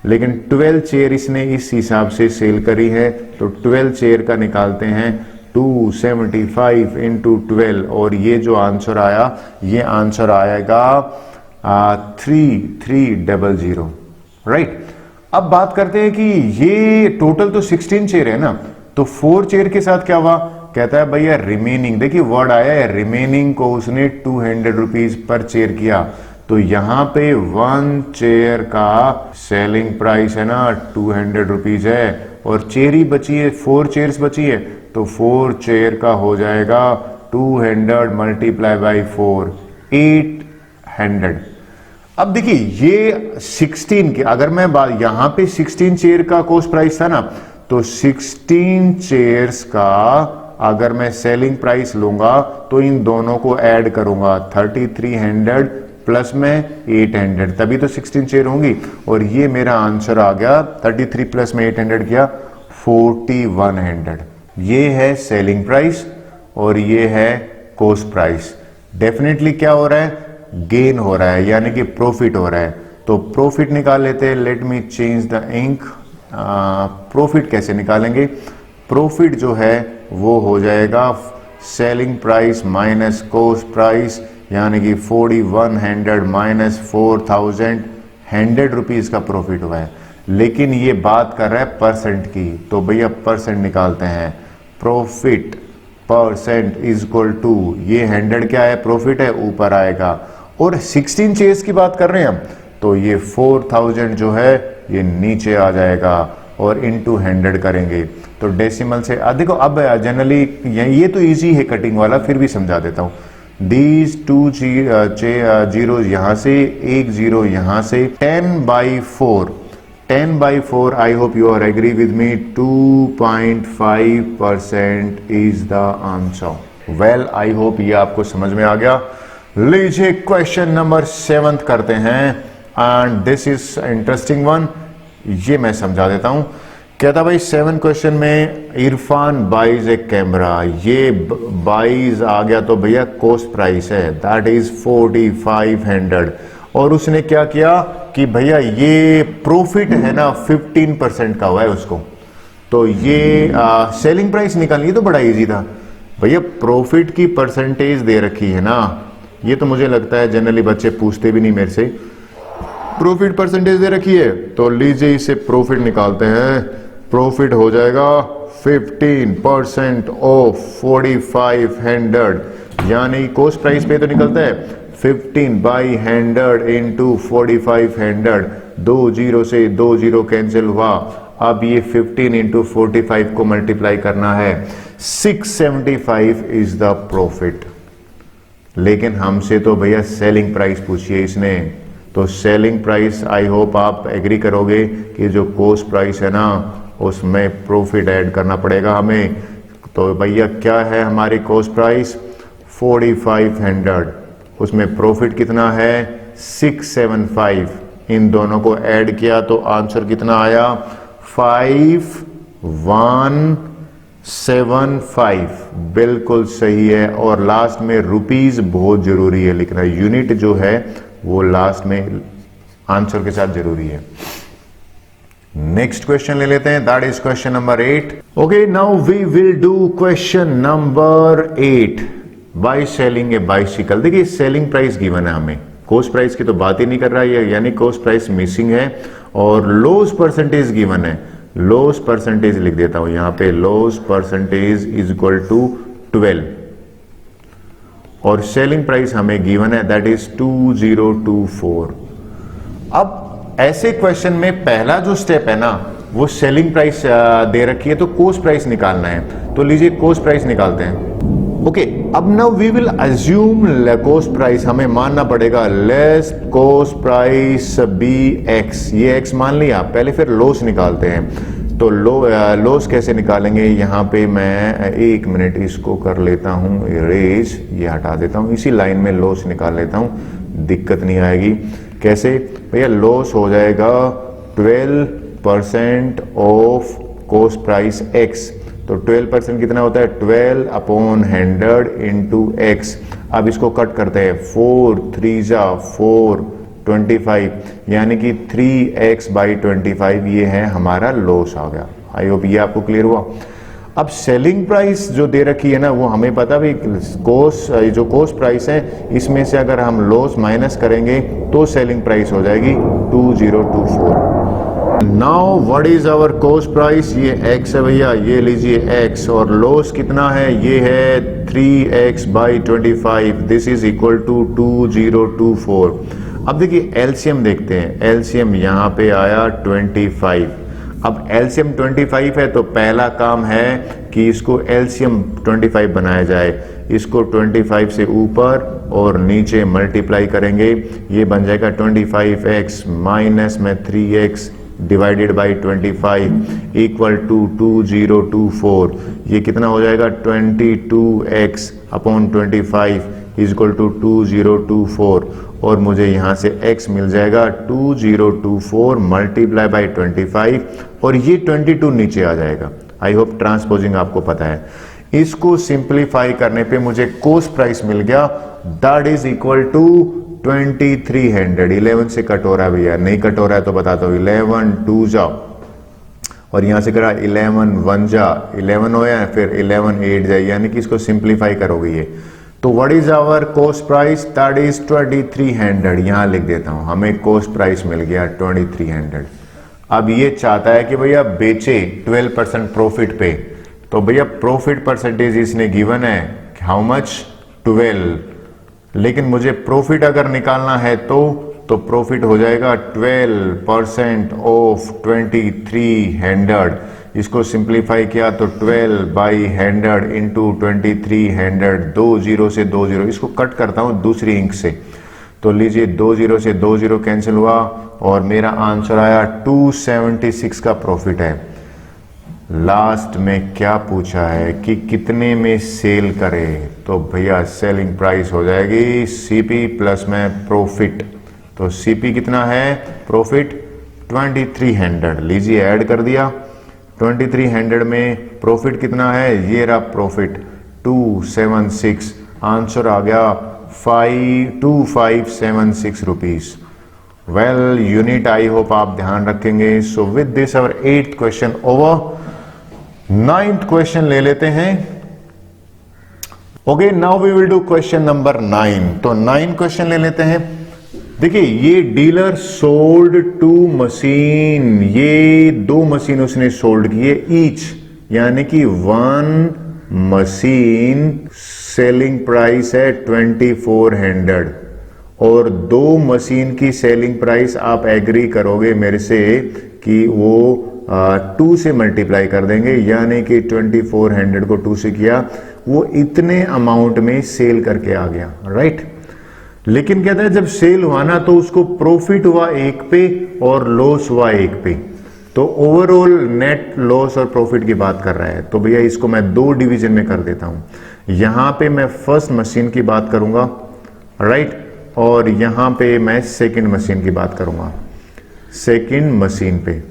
लेकिन 12 चेयर इसने इस हिसाब से सेल करी है, तो 12 चेयर का निकालते हैं 275 इंटू 12, और ये जो आंसर आया, ये आंसर आएगा 3300, राइट। अब बात करते हैं कि ये टोटल तो 16 चेयर है ना, तो 4 चेयर के साथ क्या हुआ, कहता है भैया रिमेनिंग, देखिए वर्ड आया है रिमेनिंग को उसने 200 रुपीज पर चेयर किया। तो यहां पे 1 चेयर का सेलिंग प्राइस है ना 200 रुपीज है, और चेयर ही बची है, 4 चेयर्स बची है, तो 4 चेयर का हो जाएगा 200 मल्टीप्लाई बाई 4, 800। अब देखिए ये 16 के, अगर मैं यहां पे 16 चेयर का कॉस्ट प्राइस था ना, तो 16 चेयर्स का अगर मैं सेलिंग प्राइस लूंगा तो इन दोनों को ऐड करूंगा, 3300 प्लस में 800, तभी तो 16 चेयर होंगी। और ये मेरा आंसर आ गया 33 प्लस में 800 किया 4100। ये है सेलिंग प्राइस और ये है कॉस्ट प्राइस। डेफिनेटली क्या हो रहा है, गेन हो रहा है, यानी कि प्रॉफिट हो रहा है। तो प्रॉफिट निकाल लेते हैं। Let me change the ink. Profit कैसे निकालेंगे, प्रॉफिट जो है वो हो जाएगा selling price minus cost price, यानी कि 4100 माइनस 4100 रुपीज का प्रॉफिट हुआ है। लेकिन ये बात कर रहा है परसेंट की, तो भैया परसेंट निकालते हैं। Profit percent is equal to, ये 100 क्या है, प्रॉफिट है, ऊपर आएगा। और 16 चेयर्स की बात कर रहे हैं हम, तो ये 4000 जो है ये नीचे आ जाएगा, और इनटू 100 करेंगे तो डेसिमल से देखो। अब जनरली ये तो इजी है कटिंग वाला, फिर भी समझा देता हूं। दीज 2 जीरो यहां से, 1 0 यहां से, 10/4 I hope you are agree with me, 2.5% is the answer. Well I hope ये आपको समझ में आ गया। लीजिए क्वेश्चन नंबर 7 करते हैं, and this is interesting one, ये मैं समझा देता हूं। कहता भाई 7 क्वेश्चन में इरफान बाइज ए कैमरा, ये बाइज आ गया तो भैया कॉस्ट प्राइस है, दैट इज 4500, और उसने क्या किया कि भैया ये प्रॉफिट है ना 15% का हुआ है उसको, तो ये सेलिंग प्राइस निकालनी तो बड़ा इजी था भैया। प्रॉफिट की परसेंटेज दे रखी है ना, ये तो मुझे लगता है जनरली बच्चे पूछते भी नहीं मेरे से। प्रॉफिट परसेंटेज दे रखी है, तो लीजिए इसे प्रॉफिट निकालते हैं। प्रॉफिट हो जाएगा 15% ऑफ 4500, यानी कॉस्ट प्राइस पे तो निकलता है 15/100 इंटू 4500, 2 0 से 2 0 कैंसिल हुआ। अब ये 15 इंटू 45 को मल्टीप्लाई करना है, 675 इज द प्रॉफिट। लेकिन हमसे तो भैया सेलिंग प्राइस पूछिए इसने, तो सेलिंग प्राइस आई होप आप एग्री करोगे कि जो कॉस्ट प्राइस है ना उसमें प्रॉफिट ऐड करना पड़ेगा हमें। तो भैया क्या है हमारी कॉस्ट प्राइस 4500, उसमें प्रॉफिट कितना है 675, इन दोनों को ऐड किया तो आंसर कितना आया 5175, बिल्कुल सही है। और लास्ट में रुपीज बहुत जरूरी है लिखना, यूनिट जो है वो लास्ट में आंसर के साथ जरूरी है। नेक्स्ट क्वेश्चन ले लेते हैं, that is question number 8। Okay, now we will do question number 8 by selling a bicycle. देखिए सेलिंग प्राइस गिवन है हमें, कॉस्ट प्राइस की तो बात ही नहीं कर रहा है, यानी कॉस्ट प्राइस मिसिंग है, और लॉस परसेंटेज गिवन है। लॉस परसेंटेज लिख देता हूं यहां पे, loss percentage is equal to 12, और सेलिंग प्राइस हमें गिवन है दैट इज 2024। अब ऐसे क्वेश्चन में पहला जो स्टेप है ना वो सेलिंग प्राइस दे रखी है, तो कॉस्ट प्राइस निकालना है। तो लीजिए कॉस्ट प्राइस निकालते हैं। ओके, अब now we will assume cost price, हमें मानना पड़ेगा let's cost price be x, ये एक्स मान लिया पहले, फिर लॉस निकालते हैं। तो लॉस कैसे निकालेंगे, यहाँ पे मैं 1 मिनट इसको कर लेता हूँ इरेज, ये हटा देता हूँ, इसी लाइन में लॉस निकाल लेता हूँ, दिक्कत नहीं आएगी। कैसे भैया, लॉस हो जाएगा 12% ऑफ कॉस्ट प्राइस एक्स, तो 12% कितना होता है 12/100 इंटू एक्स। अब इसको कट करते हैं, 4 3 जा 4 25, यानी कि 3x/25, ये है हमारा लॉस आ गया। आई होप ये आपको क्लियर हुआ। अब सेलिंग प्राइस जो दे रखी है ना, वो हमें पता भी कॉस्ट, जो कॉस्ट प्राइस है इसमें से अगर हम लॉस माइनस करेंगे तो सेलिंग प्राइस हो जाएगी 2024। Now what is our cost price, ये x है भैया, ये लीजिए x, और लॉस कितना है, ये है 3x/25, this is equal to 2024। अब देखिए एलसीएम देखते हैं, एलसीएम यहाँ पे आया 25। अब एलसीएम 25 है तो पहला काम है कि इसको एलसीएम 25 बनाया जाए। इसको 25 से ऊपर और नीचे मल्टीप्लाई करेंगे, ये बन जाएगा 25x माइनस में 3x divided by 25 equal to 2024। ये कितना हो जाएगा 22x/25 इज इक्वल टू 2024, और मुझे यहाँ से x मिल जाएगा 2024 मल्टीप्लाई बाई 25, और ये 22 नीचे आ जाएगा। आई होप ट्रांसपोजिंग आपको पता है। इसको सिंप्लीफाई करने पे मुझे कॉस्ट प्राइस मिल गया, दैट इज इक्वल टू 2300। 11 से कट हो रहा है भैया, नहीं कट हो रहा है तो बताता हूँ, 11 2 जाओ, और यहां से करा 11 1 जा 11 हो या फिर 11 8 जाए, यानी कि इसको सिंप्लीफाई करोगे ये। तो what is our cost price, that is 2300। यहां लिख देता हूं, हमें कॉस्ट प्राइस मिल गया 2300। अब ये चाहता है कि भैया बेचे 12% प्रॉफिट पे, तो भैया प्रॉफिट परसेंटेज इसने गिवन है हाउ मच 12, लेकिन मुझे प्रॉफिट अगर निकालना है तो प्रॉफिट हो जाएगा 12% ऑफ 2300। इसको सिंप्लीफाई किया तो 12/100 इंटू 2300, 2 0 से 2 0, इसको कट करता हूं दूसरी इंक से, तो लीजिए 2 0 से 2 0 कैंसिल हुआ, और मेरा आंसर आया 276 का प्रॉफिट है। लास्ट में क्या पूछा है कि कितने में सेल करे, तो भैया सेलिंग प्राइस हो जाएगी सीपी प्लस में प्रॉफिट। तो सीपी कितना है, प्रॉफिट 2300, लीजिए ऐड कर दिया, 2300 में प्रॉफिट कितना है, ये रहा प्रॉफिट 276, आंसर आ गया 2576 rupees. Well unit I hope आप ध्यान रखेंगे। So with this our 8th question over. 9th question ले लेते हैं। Okay, now we will do question number 9। तो 9 क्वेश्चन ले लेते हैं। देखिए ये डीलर सोल्ड 2 मशीन, ये 2 मशीन उसने सोल्ड की है ईच, यानी कि 1 मशीन सेलिंग प्राइस है 2400, और 2 मशीन की सेलिंग प्राइस आप एग्री करोगे मेरे से कि वो 2 से मल्टीप्लाई कर देंगे, यानी कि 2400 को 2 से किया, वो इतने अमाउंट में सेल करके आ गया, राइट। लेकिन कहता है जब सेल हुआ ना तो उसको प्रॉफिट हुआ 1 पे और लॉस हुआ 1 पे, तो ओवरऑल नेट लॉस और प्रॉफिट की बात कर रहा है। तो भैया इसको मैं 2 डिवीजन में कर देता हूं, यहां पे मैं फर्स्ट मशीन की बात करूंगा, राइट, और यहां पे मैं सेकंड मशीन की बात करूंगा। सेकंड मशीन पे।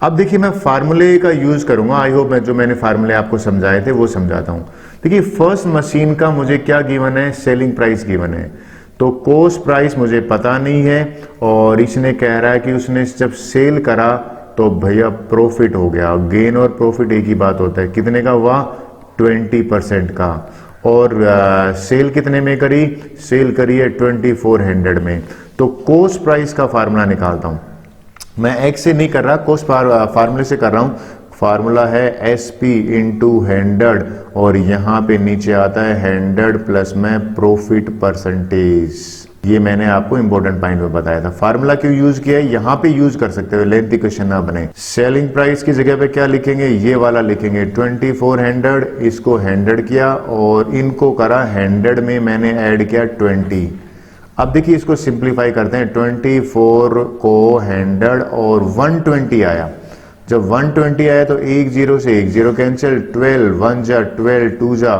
अब देखिए मैं फार्मूले का यूज करूंगा, आई होप मैं जो मैंने फार्मूले आपको समझाए थे वो समझाता हूं। देखिए फर्स्ट मशीन का मुझे क्या गिवन है, सेलिंग प्राइस गिवन है, तो कॉस्ट प्राइस मुझे पता नहीं है और इसने कह रहा है कि उसने जब सेल करा तो भैया प्रॉफिट हो गया। गेन और प्रॉफिट एक ही बात होता है, कितने का हुआ, 20% का। और सेल कितने में करी, सेल करी है 2400 में। तो कॉस्ट प्राइस का फार्मूला निकालता हूं मैं, एक्स से नहीं कर रहा, कॉस्ट फार्मूले से कर रहा हूं। फार्मूला है SP इंटू 100 और यहां पे नीचे आता है 100 प्लस में प्रॉफिट परसेंटेज। ये मैंने आपको इंपॉर्टेंट पॉइंट में बताया था। फार्मूला क्यों यूज किया है, यहां पे यूज कर सकते हो, लेंथी क्वेश्चन ना बने। सेलिंग प्राइस की जगह पे क्या लिखेंगे, ये वाला लिखेंगे 2400, इसको 100 किया और इनको करा 100 में मैंने ऐड किया 20। अब देखिए इसको सिंप्लीफाई करते हैं, 24 को 100 और 120 आया। जब 120 आया तो एक जीरो से एक जीरो कैंसिल, 12 1 जा 12 2 जा,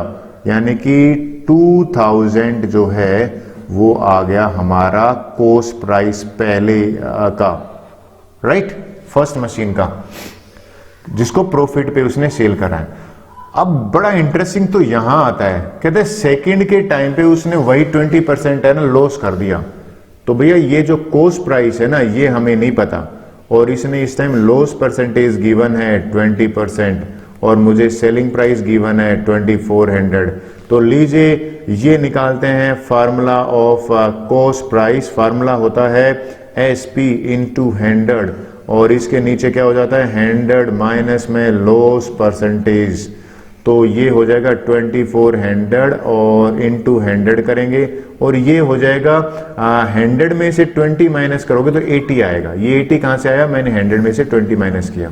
यानी कि 2000 जो है वो आ गया हमारा कॉस्ट प्राइस पहले का, राइट, फर्स्ट मशीन का, जिसको प्रॉफिट पे उसने सेल करा है। अब बड़ा इंटरेस्टिंग तो यहां आता है, कहते हैं सेकंड के टाइम पे उसने वही 20% है ना लॉस कर दिया। तो भैया ये जो कॉस्ट प्राइस है ना ये हमें नहीं पता और इसने इस टाइम लॉस परसेंटेज गिवन है 20% और मुझे सेलिंग प्राइस गिवन है 2400। तो लीजिए ये निकालते हैं formula of cost price. Formula होता है SP इंटू 100 और इसके नीचे क्या हो जाता है 100 माइनस में लॉस परसेंटेज। तो ये हो जाएगा 2400 और इंटू 100 करेंगे और ये हो जाएगा 100 में से 20 माइनस करोगे तो 80 आएगा। ये 80 कहां से आया, मैंने 100 में से 20 माइनस किया।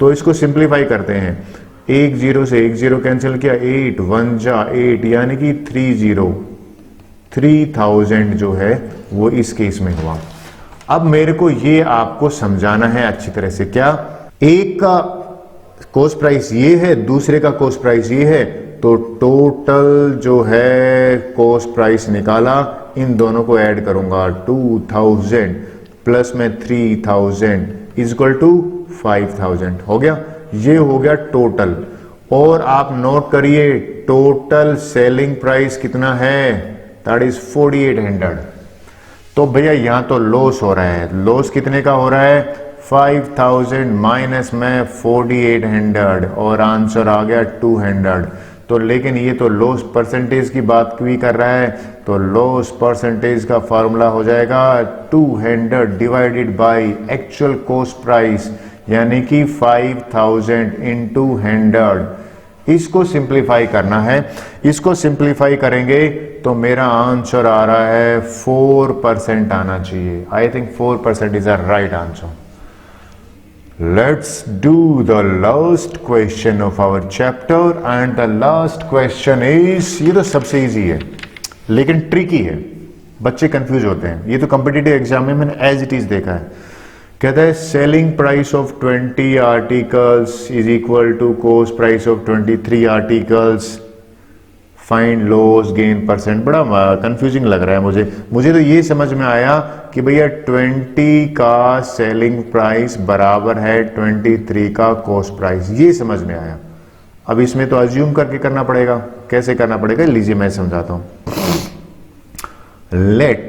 तो इसको सिंप्लीफाई करते हैं, एक जीरो से एक जीरो कैंसिल किया, 8 1 जा 8 यानी कि 3000 जो है वो इस केस में हुआ। अब मेरे को ये आपको समझाना है अच्छी तरह से, क्या एक का कॉस्ट प्राइस ये है, दूसरे का कॉस्ट प्राइस ये है, तो टोटल जो है कॉस्ट प्राइस निकाला, इन दोनों को ऐड करूंगा 2000 प्लस में 3000 इज इक्वल टू 5000 हो गया। ये हो गया टोटल। और आप नोट करिए टोटल सेलिंग प्राइस कितना है, दैट इज 4800। तो भैया यहां तो लॉस हो रहा है, लॉस कितने का हो रहा है 5000 माइनस में 4800 और आंसर आ गया 200। तो लेकिन ये तो लॉस परसेंटेज की बात भी कर रहा है, तो लॉस परसेंटेज का फॉर्मूला हो जाएगा 200 divided by actual cost price यानी कि 5000 इंटू 100। इसको सिंप्लीफाई करना है, इसको सिंप्लीफाई करेंगे तो मेरा आंसर आ रहा है 4% आना चाहिए। I think 4% is a right answer. Let's do the last question of our chapter and the last question is, ये तो सबसे इजी है लेकिन ट्रिकी है, बच्चे कंफ्यूज होते हैं। ये तो कॉम्पिटिटिव एग्जाम में मैंने एज इट इज देखा है। कहता है selling price of 20 articles is equal to cost price of 23 articles, find loss gain percent. बड़ा कंफ्यूजिंग लग रहा है मुझे तो ये समझ में आया कि भैया 20 का सेलिंग प्राइस बराबर है 23 का कॉस्ट प्राइस, ये समझ में आया। अब इसमें तो अज्यूम करके करना पड़ेगा, कैसे करना पड़ेगा लीजिए मैं समझाता हूं। लेट,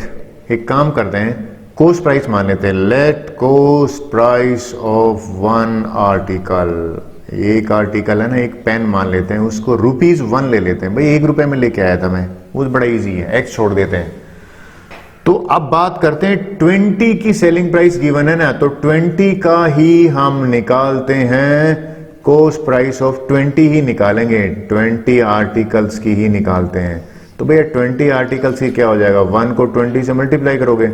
एक काम करते हैं, कॉस्ट प्राइस मान लेते हैं, late cost price of 1 article, एक आर्टिकल है ना, एक पेन मान लेते हैं, उसको ₹1 ले लेते हैं। भाई 1 रुपए में लेके आया था मैं, वो बड़ा इजी है, एक्स छोड़ देते हैं। तो अब बात करते हैं 20 की सेलिंग प्राइस गिवन है ना, तो 20 का ही हम निकालते हैं, कॉस्ट प्राइस ऑफ 20 ही निकालेंगे, 20 आर्टिकल्स की ही निकालते हैं। तो भैया 20 आर्टिकल्स की क्या हो जाएगा, 1 को 20 से मल्टीप्लाई करोगे,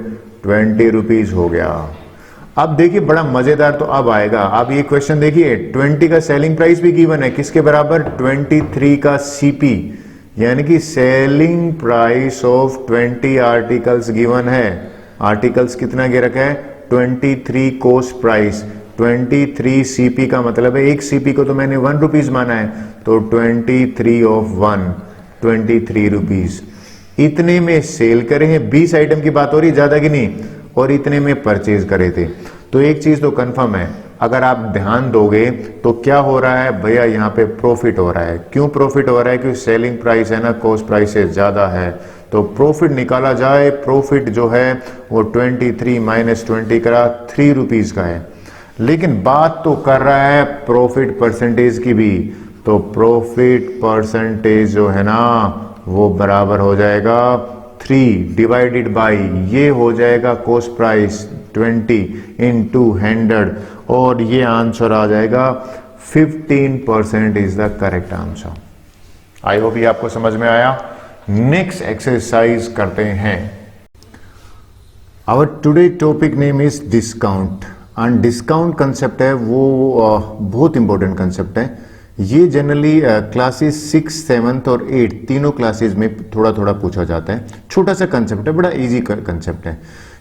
20 रुपीज हो गया। अब देखिए बड़ा मजेदार तो अब आएगा। अब ये क्वेश्चन देखिए, 20 का सेलिंग प्राइस भी गिवन है, किसके बराबर, 23 का सीपी, यानी कि selling price of 20 articles given है। आर्टिकल्स कितना गे रखा है, 23 कॉस्ट प्राइस, 23 सीपी का मतलब है एक सीपी को तो मैंने 1 रुपीज माना है, तो 23 ऑफ 1 23 रुपीज। इतने में सेल करेंगे, 20 आइटम की बात हो रही, ज्यादा की नहीं। और इतने में परचेज करे थे। तो एक चीज तो कंफर्म है, अगर आप ध्यान दोगे तो क्या हो रहा है भैया, यहाँ पे प्रॉफिट हो रहा है। क्यों प्रॉफिट हो रहा है? क्योंकि सेलिंग प्राइस है ना कॉस्ट प्राइस से ज्यादा है, तो प्रॉफिट निकाला जाए। प्रॉफिट जो है वो 23 माइनस 20 करा 3 रुपीज का है, लेकिन बात तो कर रहा है प्रॉफिट परसेंटेज की भी। तो प्रॉफिट परसेंटेज जो है ना वो बराबर हो जाएगा 3 डिवाइडेड बाई ये हो जाएगा कॉस्ट प्राइस 20 इंटू 100, और ये आंसर आ जाएगा 15% is the correct answer. I hope ये आपको समझ में आया। नेक्स्ट एक्सरसाइज करते हैं। Our today topic name is discount, and discount concept है वो बहुत इंपॉर्टेंट कंसेप्ट है। ये जनरली क्लासेस 6, 7 और 8 तीनों क्लासेस में थोड़ा थोड़ा पूछा जाता है। छोटा सा कंसेप्ट है, बड़ा इजी कंसेप्ट है।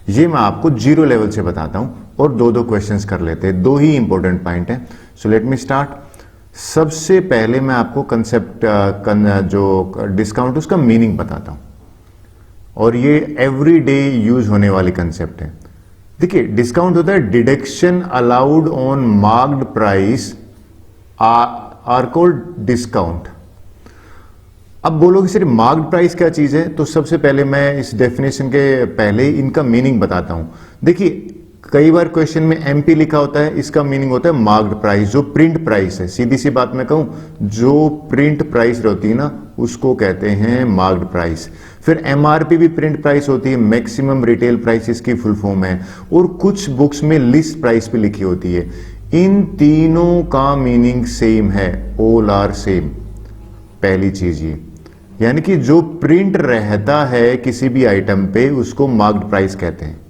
ये मैं आपको 0 लेवल से बताता हूं और दो क्वेश्चंस कर लेते हैं। 2 ही इंपॉर्टेंट पॉइंट है। So let me start. सबसे पहले मैं आपको कंसेप्ट जो डिस्काउंट उसका मीनिंग बताता हूं, और ये एवरीडे यूज होने वाली कंसेप्ट है। देखिए, डिस्काउंट होता है deduction allowed on marked price are called discount. अब बोलोगे सर मार्क्ड प्राइस क्या चीज है, तो सबसे पहले मैं इस डेफिनेशन के पहले इनका मीनिंग बताता हूं। देखिए, कई बार क्वेश्चन में एमपी लिखा होता है, इसका मीनिंग होता है मार्क्ड प्राइस, जो प्रिंट प्राइस है। सीधी सी बात मैं कहूं, जो प्रिंट प्राइस रहती है ना उसको कहते हैं मार्क्ड प्राइस। फिर एमआरपी भी प्रिंट प्राइस होती है, मैक्सिमम रिटेल प्राइस इसकी फुल फॉर्म है, और कुछ बुक्स में लिस्ट प्राइस भी लिखी होती है। इन तीनों का मीनिंग सेम है, ऑल आर सेम। पहली चीज ये, यानी कि जो प्रिंट रहता है किसी भी आइटम पे उसको मार्क्ड प्राइस कहते हैं,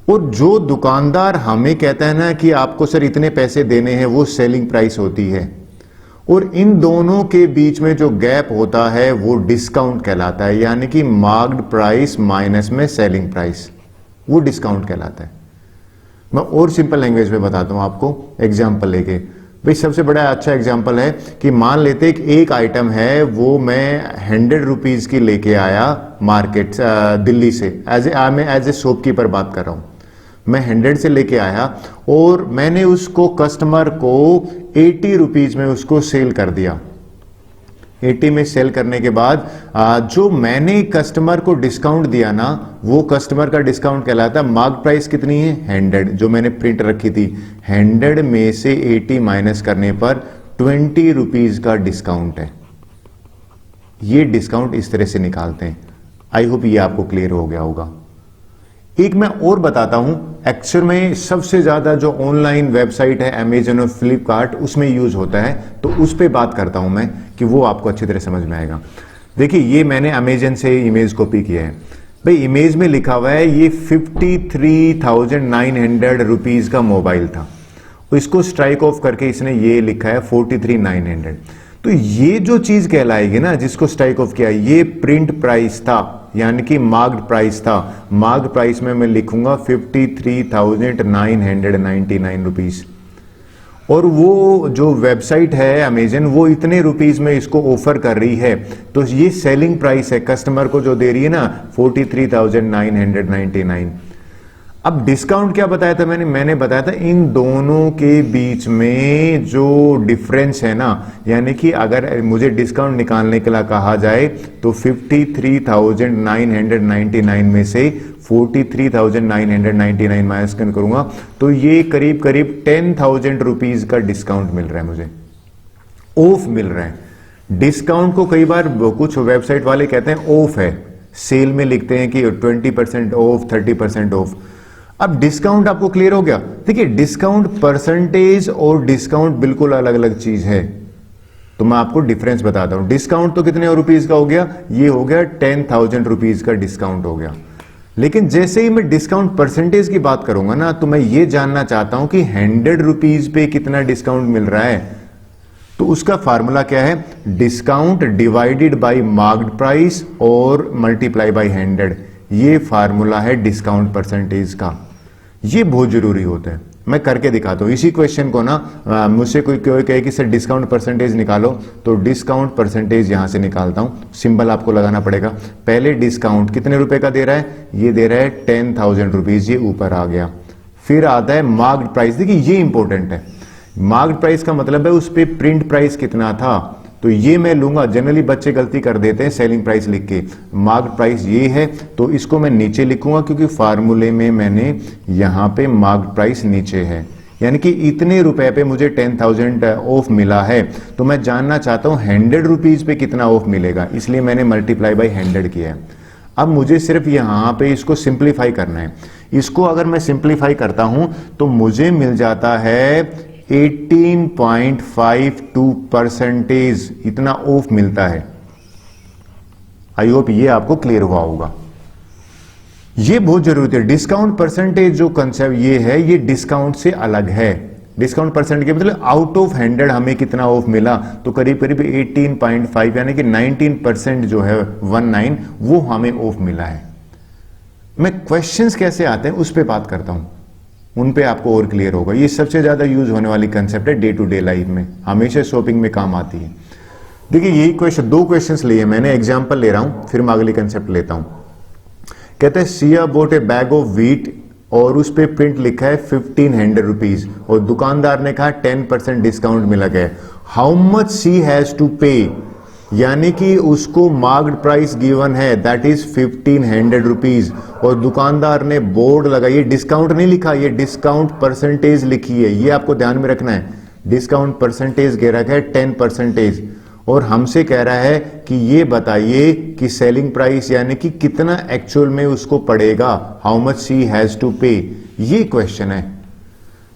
और जो दुकानदार हमें कहता है ना कि आपको सर इतने पैसे देने हैं, वो सेलिंग प्राइस होती है। और इन दोनों के बीच में जो गैप होता है वो डिस्काउंट कहलाता है, यानी कि मार्क्ड प्राइस माइनस में सेलिंग प्राइस, वो डिस्काउंट कहलाता है। मैं और सिंपल लैंग्वेज में बताता हूं आपको एग्जाम्पल लेके। भाई सबसे बड़ा अच्छा एग्जाम्पल है कि मान लेते कि एक आइटम है वो मैं 100 रुपीज की लेके आया मार्केट दिल्ली से, एज ए शॉपकीपर बात कर रहा हूं। मैं 100 से लेके आया और मैंने उसको कस्टमर को 80 रुपीज में उसको सेल कर दिया। 80 में सेल करने के बाद जो मैंने कस्टमर को डिस्काउंट दिया ना, वो कस्टमर का डिस्काउंट कहलाता है। मार्क प्राइस कितनी है 100, जो मैंने प्रिंट रखी थी। 100 में से 80 माइनस करने पर 20 रुपीज का डिस्काउंट है। ये डिस्काउंट इस तरह से निकालते हैं। आई होप ये आपको क्लियर हो गया होगा। एक मैं और बताता हूं, एक्चुअल में सबसे ज्यादा जो ऑनलाइन वेबसाइट है अमेजन और फ्लिपकार्ट, उसमें यूज होता है, तो उस पर बात करता हूं मैं कि वो आपको अच्छी तरह समझ में आएगा। देखिए, ये मैंने अमेजन से इमेज कॉपी किया है। भाई इमेज में लिखा हुआ है ये 53,900 रुपीज का मोबाइल था, इसको स्ट्राइक ऑफ करके इसने ये लिखा है 43,900। तो ये जो चीज कहलाएगी ना जिसको स्ट्राइक ऑफ किया, ये प्रिंट प्राइस था, यानी कि मार्क्ड प्राइस था। मार्क्ड प्राइस में मैं लिखूंगा 53,999 रुपीज, और वो जो वेबसाइट है अमेजन, वो इतने रुपीज में इसको ऑफर कर रही है, तो ये सेलिंग प्राइस है, कस्टमर को जो दे रही है ना 43,999। अब डिस्काउंट क्या बताया था मैंने बताया था इन दोनों के बीच में जो डिफरेंस है ना, यानी कि अगर मुझे डिस्काउंट निकालने के लिए कहा जाए तो 53,999 में से 43,999 माइनस करूंगा, तो ये करीब करीब 10,000 रुपीज का डिस्काउंट मिल रहा है, मुझे ऑफ मिल रहा है। डिस्काउंट को कई बार कुछ वेबसाइट वाले कहते हैं ऑफ है, सेल में लिखते हैं कि 20% ऑफ, 30% ऑफ। अब डिस्काउंट आपको क्लियर हो गया। देखिए, डिस्काउंट परसेंटेज और डिस्काउंट बिल्कुल अलग अलग चीज है, तो मैं आपको डिफरेंस बताता हूं। डिस्काउंट तो कितने रुपीज का हो गया, ये हो गया 10,000 रुपीज का डिस्काउंट हो गया। लेकिन जैसे ही मैं डिस्काउंट परसेंटेज की बात करूंगा ना, तो मैं ये जानना चाहता हूं कि 100 रुपीज पे कितना डिस्काउंट मिल रहा है। तो उसका फार्मूला क्या है, discount divided by marked price और मल्टीप्लाई बाय 100। ये फार्मूला है डिस्काउंट परसेंटेज का, ये बहुत जरूरी होता है। मैं करके दिखाता हूँ। इसी क्वेश्चन को ना मुझसे कोई कहे कि सर डिस्काउंट परसेंटेज निकालो, तो डिस्काउंट परसेंटेज यहां से निकालता हूं। सिंबल आपको लगाना पड़ेगा। पहले डिस्काउंट कितने रुपए का दे रहा है, ये दे रहा है 10,000 रुपीज, ये ऊपर आ गया। फिर आता है मार्क्ड प्राइस। देखिए ये इंपॉर्टेंट है, मार्क्ड प्राइस का मतलब है उस पर प्रिंट प्राइस कितना था, तो ये मैं लूंगा। जनरली बच्चे गलती कर देते हैं सेलिंग प्राइस लिख के, मार्क्ड प्राइस ये है तो इसको मैं नीचे लिखूंगा, क्योंकि फार्मूले में मैंने यहां पे मार्क्ड प्राइस नीचे है, यानी कि इतने रुपए पे मुझे 10,000 ऑफ मिला है, तो मैं जानना चाहता हूं 100 रुपीज पे कितना ऑफ मिलेगा, इसलिए मैंने मल्टीप्लाई बाई 100 किया है। अब मुझे सिर्फ यहां पे इसको सिंप्लीफाई करना है। इसको अगर मैं सिंप्लीफाई करता हूं तो मुझे मिल जाता है 18.52%, इतना ऑफ मिलता है। आई होप ये आपको क्लियर हुआ होगा। ये बहुत जरूरी है। डिस्काउंट परसेंटेज जो कंसेप्ट ये है, ये डिस्काउंट से अलग है। डिस्काउंट परसेंट के मतलब आउट ऑफ 100 हमें कितना ऑफ मिला, तो करीब करीब 18.5 यानी कि 19% जो है 19 वो हमें ऑफ मिला है। मैं क्वेश्चंस कैसे आते हैं उस पर बात करता हूं, उन पे आपको और क्लियर होगा। ये सबसे ज्यादा यूज होने वाली कंसेप्ट है डे टू डे लाइफ में, हमेशा शॉपिंग में काम आती है। देखिए यही क्वेश्चन, दो क्वेश्चंस लिए मैंने, एग्जांपल ले रहा हूं, फिर मैं अगली कंसेप्ट लेता हूं। कहते हैं Siya boat A bag of wheat, और उस पे प्रिंट लिखा है 1500 रुपीज, और दुकानदार ने कहा 10% डिस्काउंट मिला गया। How much she has to pay, यानी कि उसको मार्क्ड प्राइस गिवन है दैट इज 1500 रुपीज, और दुकानदार ने बोर्ड लगाई, डिस्काउंट नहीं लिखा, ये डिस्काउंट परसेंटेज लिखी है, ये आपको ध्यान में रखना है। डिस्काउंट परसेंटेज दे रखा है 10%, और हमसे कह रहा है कि ये बताइए कि सेलिंग प्राइस यानी कि कितना एक्चुअल में उसको पड़ेगा, how much she has to pay, ये क्वेश्चन है।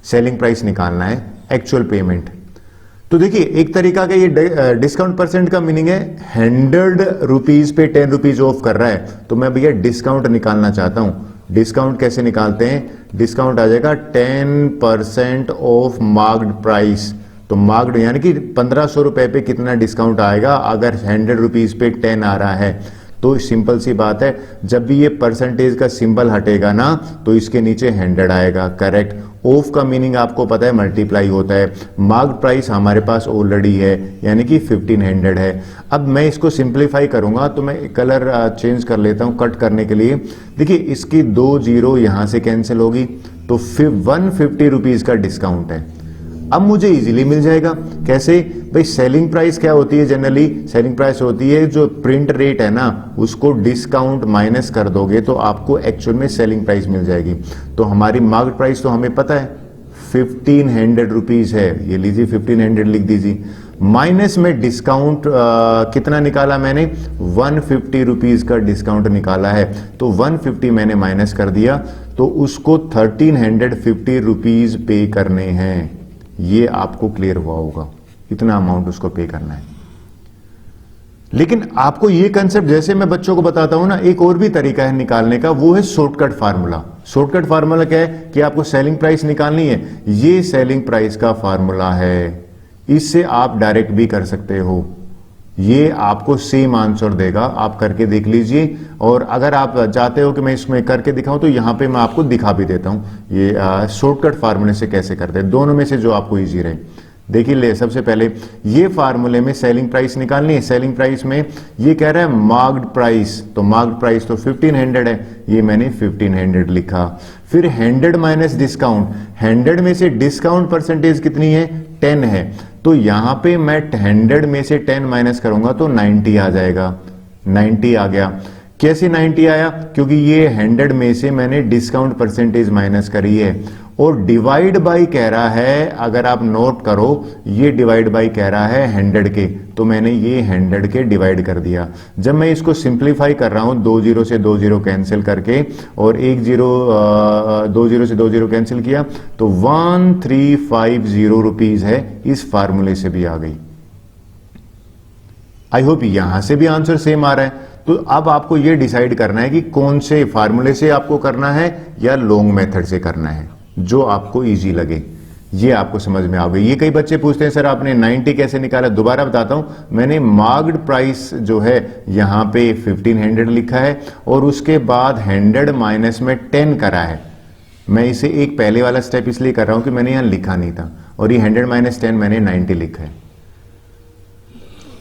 सेलिंग प्राइस निकालना है, एक्चुअल पेमेंट। तो देखिए एक तरीका का ये डिस्काउंट परसेंट का मीनिंग है 100 रुपीज पे 10 रुपीज ऑफ कर रहा है, तो मैं भैया डिस्काउंट निकालना चाहता हूं। डिस्काउंट कैसे निकालते हैं, डिस्काउंट आ जाएगा 10% ऑफ मार्क्ड प्राइस, तो मार्क्ड यानी कि 1500 रुपए पे कितना डिस्काउंट आएगा अगर 100 रुपीज पे 10 आ रहा है। तो सिंपल सी बात है, जब भी ये परसेंटेज का सिंबल हटेगा ना तो इसके नीचे 100 आएगा, करेक्ट। ऑफ का मीनिंग आपको पता है मल्टीप्लाई होता है, मार्क्ड प्राइस हमारे पास ऑलरेडी है यानी कि 1500 है। अब मैं इसको सिंप्लीफाई करूंगा तो मैं कलर चेंज कर लेता हूं कट करने के लिए। देखिए इसकी 2 जीरो यहां से कैंसिल होगी, तो 150 रुपीज का डिस्काउंट है। अब मुझे इजीली मिल जाएगा, कैसे भाई, सेलिंग प्राइस क्या होती है, जनरली सेलिंग प्राइस होती है जो प्रिंट रेट है ना उसको डिस्काउंट माइनस कर दोगे तो आपको एक्चुअल में सेलिंग प्राइस मिल जाएगी। तो हमारी मार्केट प्राइस तो हमें पता है 1500 रुपीज है, ये लीजिए 1500 लिख दीजिए, माइनस में डिस्काउंट कितना निकाला मैंने, 150 रुपीज का डिस्काउंट निकाला है, तो 150 मैंने माइनस कर दिया, तो उसको 1350 रुपीज पे करने हैं। ये आपको क्लियर हुआ होगा, इतना अमाउंट उसको पे करना है। लेकिन आपको ये कंसेप्ट जैसे मैं बच्चों को बताता हूं ना, एक और भी तरीका है निकालने का, वो है शॉर्टकट फार्मूला। शॉर्टकट फार्मूला क्या है कि आपको सेलिंग प्राइस निकालनी है, ये सेलिंग प्राइस का फार्मूला है, इससे आप डायरेक्ट भी कर सकते हो, ये आपको सेम आंसर देगा, आप करके देख लीजिए। और अगर आप चाहते हो कि मैं इसमें करके दिखाऊं तो यहां पे मैं आपको दिखा भी देता हूं ये शॉर्टकट फार्मूले से कैसे करते हैं, दोनों में से जो आपको इजी रहे। देखिए ले सबसे पहले ये फार्मूले में सेलिंग प्राइस निकालनी है, सेलिंग प्राइस में ये कह रहा है मार्क्ड प्राइस, तो मार्क्ड प्राइस तो 1500 है, ये मैंने 1500 लिखा। फिर 100 माइनस डिस्काउंट, 100 में से डिस्काउंट परसेंटेज कितनी है, 10 है, तो यहां पे मैं 100 में से 10 माइनस करूंगा तो 90 आ जाएगा, 90 आ गया। कैसे 90 आया, क्योंकि ये 100 में से मैंने डिस्काउंट परसेंटेज माइनस करी है, और डिवाइड बाई कह रहा है, अगर आप नोट करो ये डिवाइड बाई कह रहा है 100 के, तो मैंने ये 100 के डिवाइड कर दिया। जब मैं इसको सिंप्लीफाई कर रहा हूं 2 जीरो से 2 जीरो कैंसिल करके, और 1 जीरो 2 जीरो से 2 जीरो कैंसिल किया, तो 1350 रुपीज है, इस फार्मूले से भी आ गई। आई होप यहां से भी आंसर सेम आ रहा है। तो अब आपको यह डिसाइड करना है कि कौन से फार्मूले से आपको करना है या लॉन्ग मेथड से करना है, जो आपको इजी लगे। ये आपको समझ में आ गई। ये कई बच्चे पूछते हैं सर आपने 90 कैसे निकाला, दोबारा बताता हूं, मैंने मार्क्ड प्राइस जो है यहां पे 1500 लिखा है, और उसके बाद 100 माइनस में 10 करा है, मैं इसे एक पहले वाला स्टेप इसलिए कर रहा हूं कि मैंने यहां लिखा नहीं था, और ये 100 - 10 मैंने 90 लिखा है।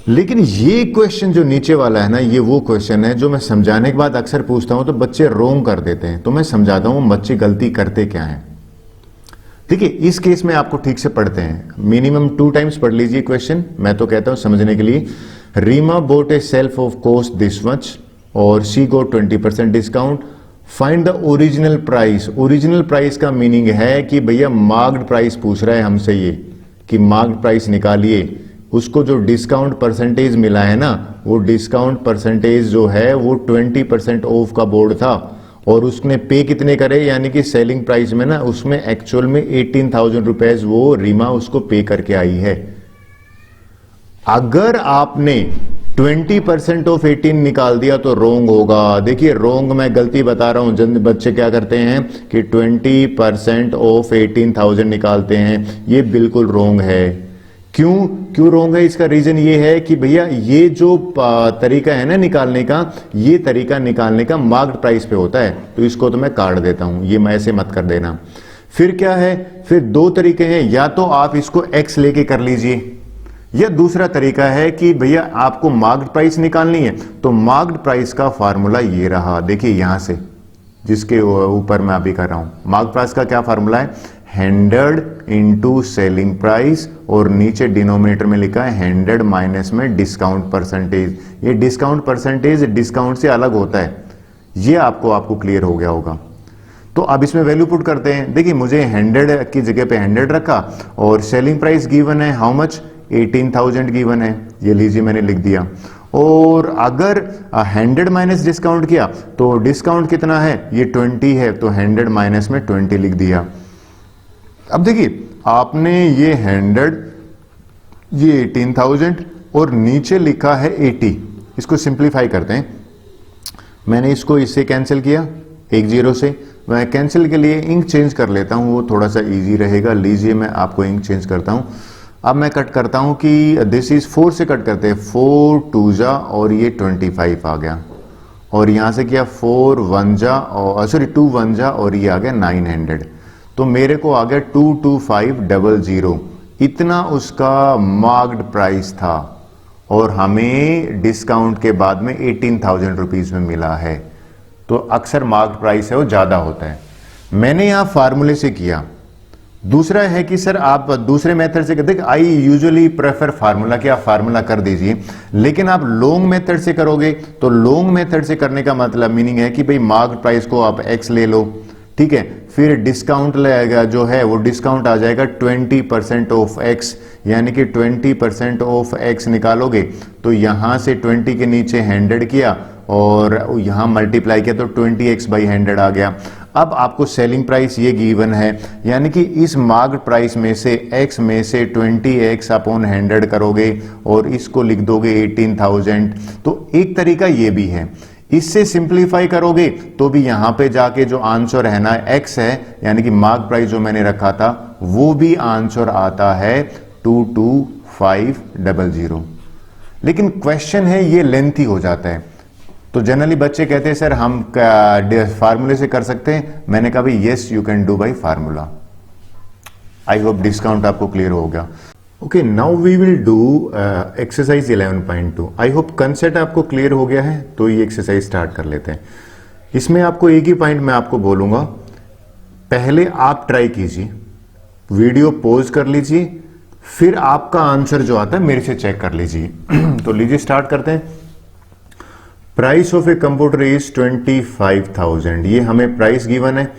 लेकिन ये क्वेश्चन जो नीचे वाला है ना, ये वो क्वेश्चन है जो मैं समझाने के बाद अक्सर पूछता हूं तो बच्चे रोंग कर देते हैं। तो मैं समझाता हूं बच्चे गलती करते क्या हैं। देखिए, इस केस में आपको ठीक से पढ़ते हैं, मिनिमम 2 टाइम्स पढ़ लीजिए क्वेश्चन। मैं तो कहता हूं समझने के लिए, Reema bought a shelf of cost this much और she go 20% discount, find the original price. Original price का मीनिंग है कि भैया मार्क्ड प्राइस पूछ रहा है हमसे, ये कि मार्क्ड प्राइस निकालिए। उसको जो डिस्काउंट परसेंटेज मिला है ना, वो डिस्काउंट परसेंटेज जो है वो 20% ऑफ का बोर्ड था, और उसने पे कितने करे, यानी कि सेलिंग प्राइस में ना, उसमें एक्चुअल में 18,000 रुपीज वो रीमा उसको पे करके आई है। अगर आपने 20% ऑफ 18 निकाल दिया तो रोंग होगा। देखिए, रोंग मैं गलती बता रहा हूं, जन बच्चे क्या करते हैं कि 20% ऑफ 18,000 निकालते हैं, ये बिल्कुल रोंग है। क्यों रोंग है? इसका रीजन ये है कि भैया ये जो तरीका है ना निकालने का, ये तरीका निकालने का मार्क्ड प्राइस पे होता है, तो इसको तो मैं काट देता हूं, ये मैं ऐसे मत कर देना। फिर क्या है, फिर 2 तरीके हैं, या तो आप इसको x लेके कर लीजिए, या दूसरा तरीका है कि भैया आपको मार्क्ड प्राइस निकालनी है, तो मार्क्ड प्राइस का फार्मूला ये रहा, देखिए यहां से, जिसके ऊपर मैं अभी कर रहा हूं। मार्क्ड प्राइस का क्या फार्मूला है? 100 इंटू सेलिंग प्राइस, और नीचे डिनोमिनेटर में लिखा है 100 माइनस में डिस्काउंट परसेंटेज। ये डिस्काउंट परसेंटेज डिस्काउंट से अलग होता है, ये आपको क्लियर हो गया होगा। तो अब इसमें वैल्यू पुट करते हैं। देखिए, मुझे 100 की जगह पे 100 रखा, और सेलिंग प्राइस गिवन है हाउ मच, 18,000 गिवन है, ये लीजिए मैंने लिख दिया। और अगर 100 माइनस डिस्काउंट किया तो डिस्काउंट कितना है, ये 20 है, तो 100 माइनस में 20 लिख दिया। अब देखिए, आपने ये 100, ये 18,000 और नीचे लिखा है 80, इसको सिंप्लीफाई करते हैं। मैंने इसको इससे कैंसिल किया, 1 0 से। मैं कैंसिल के लिए इंक चेंज कर लेता हूं, वो थोड़ा सा इजी रहेगा। लीजिए, मैं आपको इंक चेंज करता हूं। अब मैं कट करता हूं कि दिस इज 4 से कट करते हैं, 4 2 जा, और ये 25 आ गया, और यहां से किया 4 1 जा, और सॉरी 2 1 जा, और ये आ गया 900। तो मेरे को आ गया 22500, इतना उसका मार्क्ड प्राइस था, और हमें डिस्काउंट के बाद में 18,000 रुपीज में मिला है। तो अक्सर मार्क्ड प्राइस है वो ज्यादा होता है। मैंने यहां फार्मूले से किया। दूसरा है कि सर आप दूसरे मेथड से देखिए, आई यूजुअली प्रेफर फार्मूला, कि आप फार्मूला कर दीजिए, लेकिन आप लॉन्ग मेथड से करोगे तो लॉन्ग मेथड से करने का मतलब मीनिंग है कि भाई मार्क्ड प्राइस को आप x ले लो, ठीक है, फिर डिस्काउंट लगेगा जो है वो डिस्काउंट आ जाएगा 20% ऑफ x, यानी कि 20% ऑफ x निकालोगे तो यहां से 20 के नीचे 100 किया और यहां मल्टीप्लाई किया तो 20x/100 आ गया। अब आपको सेलिंग प्राइस ये गिवन है, यानी कि इस मार्क्ड प्राइस में से x में से 20x/100 करोगे और इसको लिख दोगे 18,000। तो एक तरीका ये भी है, इससे सिंप्लीफाई करोगे तो भी यहां पे जाके जो आंसर है ना x है, यानी कि मार्क प्राइस जो मैंने रखा था वो भी आंसर आता है 22500। लेकिन क्वेश्चन है ये लेंथी हो जाता है, तो जनरली बच्चे कहते हैं सर हम फार्मूले से कर सकते हैं। मैंने कहा भाई yes you can do by formula. I hope discount आपको क्लियर हो गया। Okay, now we will do exercise 11.2। I hope concept आपको क्लियर हो गया है, तो ये एक्सरसाइज स्टार्ट कर लेते हैं। इसमें आपको एक ही पॉइंट मैं आपको बोलूंगा, पहले आप ट्राई कीजिए, वीडियो पॉज कर लीजिए, फिर आपका आंसर जो आता है मेरे से चेक कर लीजिए। तो लीजिए स्टार्ट करते हैं। Price of a computer is 25,000, ये हमें प्राइस गिवन है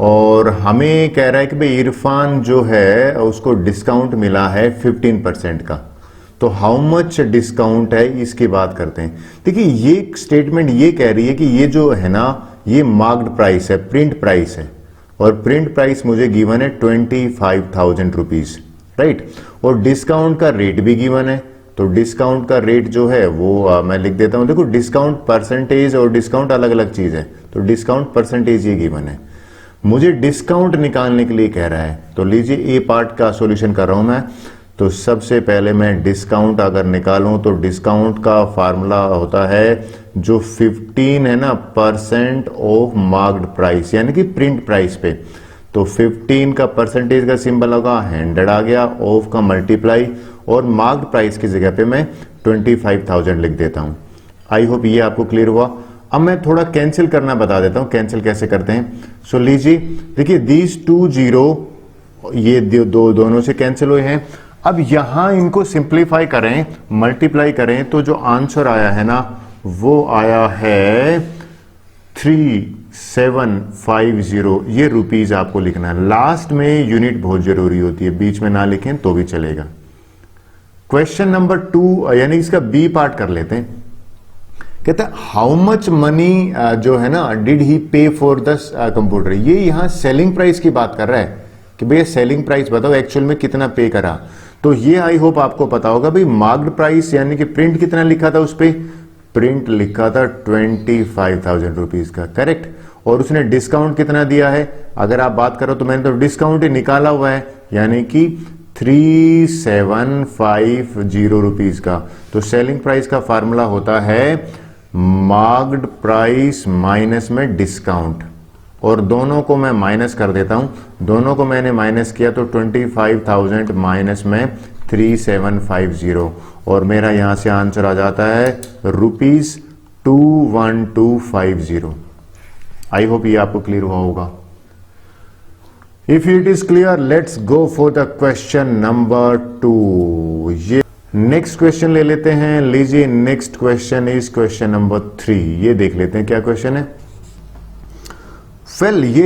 और हमें कह रहा है कि भाई इरफान जो है उसको डिस्काउंट मिला है 15% का, तो हाउ मच डिस्काउंट है इसकी बात करते हैं। देखिए ये स्टेटमेंट ये कह रही है कि ये जो है ना ये मार्क्ड प्राइस है, प्रिंट प्राइस है, और प्रिंट प्राइस मुझे गिवन है 25,000 रुपीज, राइट, और डिस्काउंट का रेट भी गिवन है। तो डिस्काउंट का रेट जो है वो मैं लिख देता हूं। देखो डिस्काउंट परसेंटेज और डिस्काउंट अलग अलग चीज है, तो डिस्काउंट परसेंटेज ये गिवन है, मुझे डिस्काउंट निकालने के लिए कह रहा है। तो लीजिए ए पार्ट का सॉल्यूशन कर रहा हूं मैं। तो सबसे पहले मैं डिस्काउंट अगर निकालूं तो डिस्काउंट का फार्मूला होता है जो 15 है ना % ऑफ मार्क्ड प्राइस, यानी कि प्रिंट प्राइस पे। तो 15 का परसेंटेज का सिंबल होगा, 100 आ गया, ऑफ का मल्टीप्लाई, और मार्क्ड प्राइस की जगह पे मैं 25,000 लिख देता हूं। आई होप ये आपको क्लियर हुआ। अब मैं थोड़ा कैंसिल करना बता देता हूं, कैंसिल कैसे करते हैं। सो लीजिए, देखिए दीज 2 0 ये दोनों से कैंसिल हुए हैं। अब यहां इनको सिंप्लीफाई करें, मल्टीप्लाई करें, तो जो आंसर आया है ना वो आया है 3750। ये रुपीज आपको लिखना है, लास्ट में यूनिट बहुत जरूरी होती है, बीच में ना लिखें तो भी चलेगा। क्वेश्चन नंबर 2 यानी इसका बी पार्ट कर लेते हैं। कहता है हाउ मच मनी जो है ना डिड ही पे फॉर द कंप्यूटर। ये यहां सेलिंग प्राइस की बात कर रहा है कि भैया सेलिंग प्राइस बताओ एक्चुअल में कितना पे करा। तो ये आई होप आपको पता होगा भाई, मार्क्ड प्राइस यानी कि प्रिंट कितना लिखा था उस पे, प्रिंट लिखा था 25,000 रुपीज का, करेक्ट। और उसने डिस्काउंट कितना दिया है, अगर आप बात करो तो मैंने तो डिस्काउंट ही निकाला हुआ है, यानी कि 3750 रुपीज का। तो सेलिंग प्राइस का फार्मूला होता है मार्क्ड प्राइस माइनस में डिस्काउंट, और दोनों को मैं माइनस कर देता हूं। दोनों को मैंने माइनस किया तो 25,000 माइनस में 3750, और मेरा यहां से आंसर आ जाता है ₹21250। आई होप ये आपको क्लियर हुआ होगा। If it is clear, let's go for the question number 2। ये नेक्स्ट क्वेश्चन ले लेते हैं। लीजिए, next question is question number 3। ये देख लेते हैं क्या क्वेश्चन है। ये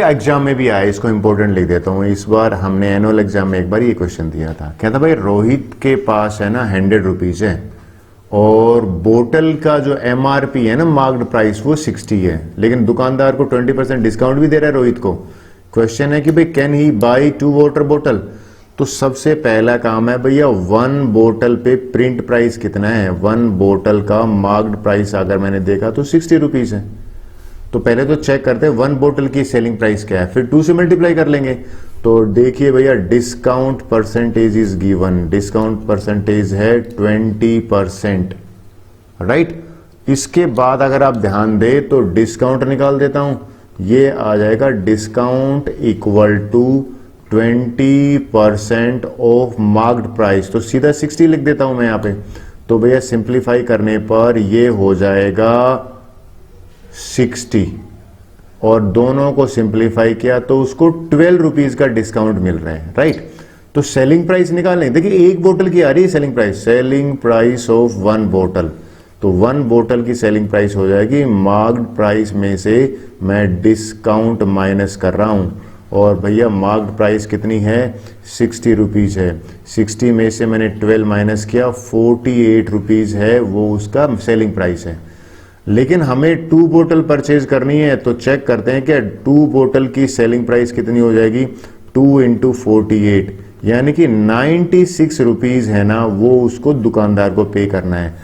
एग्जाम में भी आया, इसको इंपॉर्टेंट लिख देता हूं। इस बार हमने एनुअल एग्जाम में एक बार ये क्वेश्चन दिया था। कहता भाई रोहित के पास है ना 100 रुपीज है, और बोतल का जो MRP है ना मार्क्ड प्राइस वो 60 है, लेकिन दुकानदार को 20% डिस्काउंट भी दे रहा है रोहित को। क्वेश्चन है कि भाई कैन ही बाई 2 वाटर बोतल। तो सबसे पहला काम है भैया 1 बोतल पे प्रिंट प्राइस कितना है। 1 बोतल का मार्क्ड प्राइस अगर मैंने देखा तो 60 रुपीज है। तो पहले तो चेक करते हैं 1 बोतल की सेलिंग प्राइस क्या है, फिर 2 से मल्टीप्लाई कर लेंगे। तो देखिए भैया discount percentage is given, discount percentage है 20%, राइट। इसके बाद अगर आप ध्यान दें तो डिस्काउंट निकाल देता हूं, ये आ जाएगा discount equal to 20% of marked price. तो सीधा 60 लिख देता हूं मैं यहां पे। तो भैया सिंप्लीफाई करने पर ये हो जाएगा 60, और दोनों को सिंप्लीफाई किया तो उसको 12 रुपीज का डिस्काउंट मिल रहा है, राइट। तो सेलिंग प्राइस निकालें, देखिए 1 बोतल की आ रही है selling price, selling price of 1 बोतल। तो 1 बोतल की सेलिंग प्राइस हो जाएगी, मार्क्ड प्राइस में से मैं डिस्काउंट माइनस कर रहा हूं, और भैया मार्क्ड प्राइस कितनी है 60 रुपीज है। 60 में से मैंने 12 माइनस किया, 48 रुपीज है वो उसका सेलिंग प्राइस है। लेकिन हमें 2 बोतल परचेज करनी है, तो चेक करते हैं कि 2 बोतल की सेलिंग प्राइस कितनी हो जाएगी, 2 × 48 यानी कि 96 रुपीज है ना, वो उसको दुकानदार को पे करना है।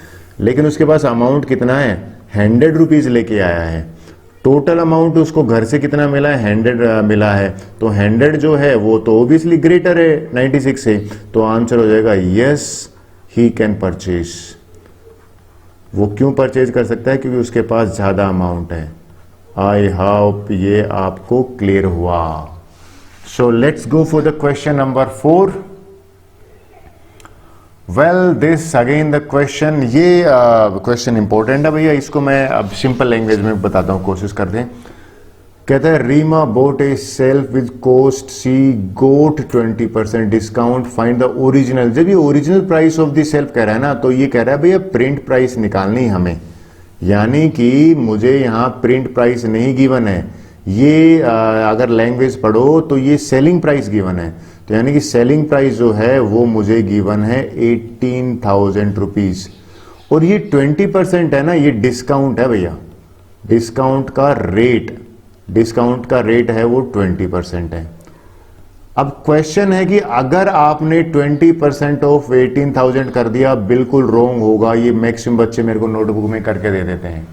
लेकिन उसके पास अमाउंट कितना है, 100 रुपीज लेके आया है। टोटल अमाउंट उसको घर से कितना मिला है, 100 मिला है। तो 100 जो है वो तो ओबियसली ग्रेटर है 96 से, तो आंसर हो जाएगा यस ही कैन परचेज। वो क्यों परचेज कर सकता है, क्योंकि उसके पास ज्यादा अमाउंट है। आई होप ये आपको क्लियर हुआ। So let's go for the question number 4। Well this again the question, ये क्वेश्चन इंपॉर्टेंट है भैया, इसको मैं अब सिंपल लैंग्वेज में बताता हूं, कोशिश करते हैं। कहता है Reema bought a shelf with cost she got 20% discount, find the original. जब ये original price of the shelf कह रहा है ना, तो ये कह रहा है भैया प्रिंट प्राइस निकालनी हमें, यानी कि मुझे यहाँ प्रिंट प्राइस नहीं गिवन है। ये अगर लैंग्वेज पढ़ो तो ये सेलिंग प्राइस गिवन है, तो यानी कि सेलिंग प्राइस जो है वो मुझे गिवन है 18,000 रुपीज, और ये 20% है ना, ये डिस्काउंट है भैया। डिस्काउंट का रेट है वो 20% है। अब क्वेश्चन है कि अगर आपने 20% ऑफ 18,000 कर दिया, बिल्कुल रॉन्ग होगा। ये मैक्सिमम बच्चे मेरे को नोटबुक में करके दे देते हैं।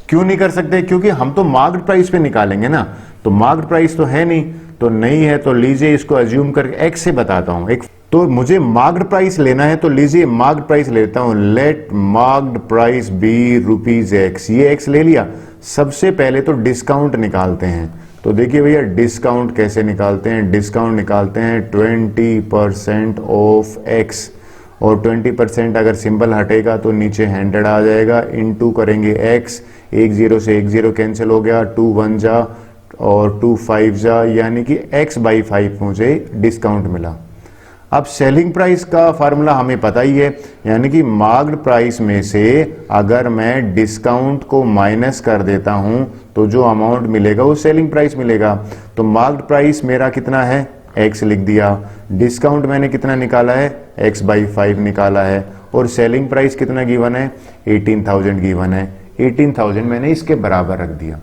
क्यों नहीं कर सकते, क्योंकि हम तो मार्क्ड प्राइस पे निकालेंगे ना, तो मार्क्ड प्राइस तो है नहीं, तो नहीं है। तो लीजिए इसको अज्यूम करके एक्स से बताता हूं। एक तो मुझे मार्क्ड प्राइस लेना है, तो लीजिए मार्क्ड प्राइस लेता हूं। Let marked price be ₹X। ये एक्स ले लिया। सबसे पहले तो डिस्काउंट निकालते हैं, तो देखिए भैया डिस्काउंट कैसे निकालते हैं, डिस्काउंट निकालते हैं 20% ऑफ एक्स, और 20% अगर सिंबल हटेगा तो नीचे 100 आ जाएगा, इनटू करेंगे एक्स, 10 से 10 कैंसिल हो गया, 2 1 जा और 2 5 जा, यानी कि x/5 मुझे डिस्काउंट मिला। अब सेलिंग प्राइस का फार्मूला हमें पता ही है, यानी कि मार्क्ड प्राइस में से अगर मैं डिस्काउंट को माइनस कर देता हूं तो जो अमाउंट मिलेगा वो सेलिंग प्राइस मिलेगा। तो मार्क्ड प्राइस मेरा कितना है, x लिख दिया, डिस्काउंट मैंने कितना निकाला है, x/5 निकाला है, और सेलिंग प्राइस कितना गिवन है, 18,000 गिवन है, 18,000 मैंने इसके बराबर रख दिया।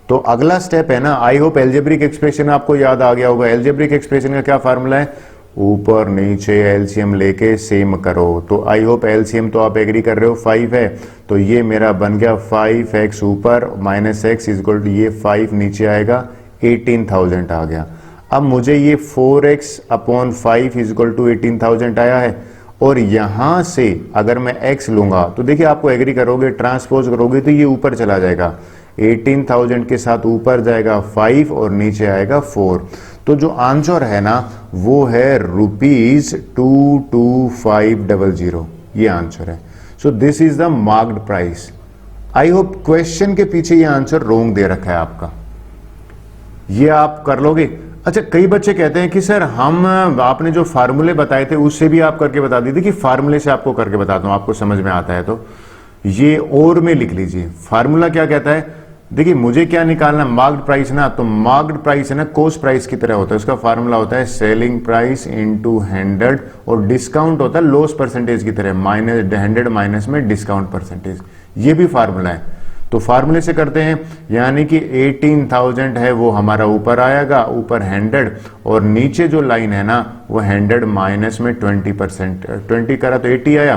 तो अगला स्टेप है ना, आई होप एल्जेब्रिक एक्सप्रेशन आपको याद आ गया होगा। एल्जेब्रिक एक्सप्रेशन का क्या फार्मूला है, ऊपर नीचे एलसीएम लेके सेम करो। तो आई होप एलसीएम तो आप एग्री कर रहे हो 5 है, तो ये मेरा बन गया 5x ऊपर माइनस x इक्वल टू ये 5 नीचे आएगा, 18,000 आ गया। अब मुझे ये 4x/5 इक्वल टू 18,000 आया है, और यहां से अगर मैं x लूंगा तो देखिए आपको एग्री करोगे, ट्रांसपोज करोगे तो ये ऊपर चला जाएगा, 18,000 के साथ ऊपर जाएगा 5 और नीचे आएगा 4। तो जो आंसर है ना वो है ₹22500, ये आंसर है। So this is the marked price. I hope question के पीछे ये आंसर रोंग दे रखा है आपका, ये आप कर लोगे। अच्छा, कई बच्चे कहते हैं कि सर हम आपने जो फार्मूले बताए थे उससे भी आप करके बता दीजिए, कि फार्मूले से आपको करके बताता हूं, आपको समझ में आता है तो ये और में लिख लीजिए। फार्मूला क्या कहता है, देखिए मुझे क्या निकालना, मार्क्ड प्राइस ना, तो मार्क्ड प्राइस है ना कॉस्ट प्राइस की तरह होता है, उसका फार्मूला होता है सेलिंग प्राइस इनटू 100, और डिस्काउंट होता है लॉस परसेंटेज की तरह, -100 माइनस में डिस्काउंट परसेंटेज, ये भी फार्मूला है। तो फार्मूले से करते हैं, यानी कि 18,000 है वो हमारा ऊपर आएगा, ऊपर 100, और नीचे जो लाइन है ना वो 100 माइनस में 20%, 20 करा तो 80 आया,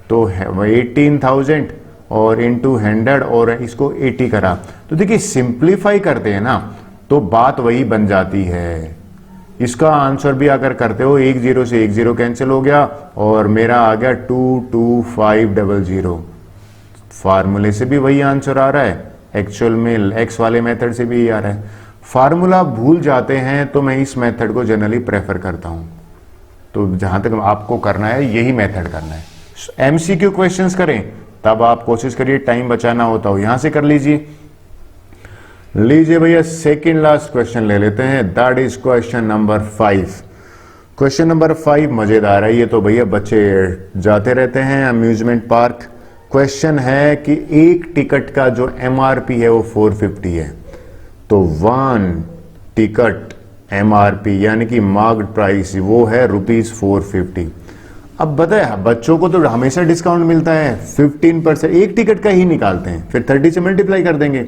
तो 18,000 और इंटू 100 और इसको 80 करा। तो देखिए सिंप्लीफाई करते हैं ना तो बात वही बन जाती है। इसका आंसर भी अगर करते हो 10 से 10 कैंसिल हो गया, और मेरा आ गया 22500। फार्मूले से भी वही आंसर आ रहा है, एक्चुअल में एक्स वाले मेथड से भी आ रहा है। फार्मूला भूल जाते हैं तो मैं इस मेथड को जनरली प्रेफर करता हूं। तो जहां तक आपको करना है यही मेथड करना है। एमसीक्यू क्वेश्चंस करें तब आप कोशिश करिए टाइम बचाना होता हो, यहां से कर लीजिए। लीजिए भैया सेकंड लास्ट क्वेश्चन ले लेते हैं, that is question number 5। Question number 5 मजेदार है, ये तो भैया बच्चे जाते रहते हैं अम्यूजमेंट पार्क। क्वेश्चन है कि एक टिकट का जो एमआरपी है वो 450 है, तो 1 टिकट एमआरपी यानी कि मार्क्ड प्राइस वो है ₹450। अब बताए बच्चों को तो हमेशा डिस्काउंट मिलता है, 15% एक टिकट का ही निकालते हैं, फिर 30 से मल्टीप्लाई कर देंगे।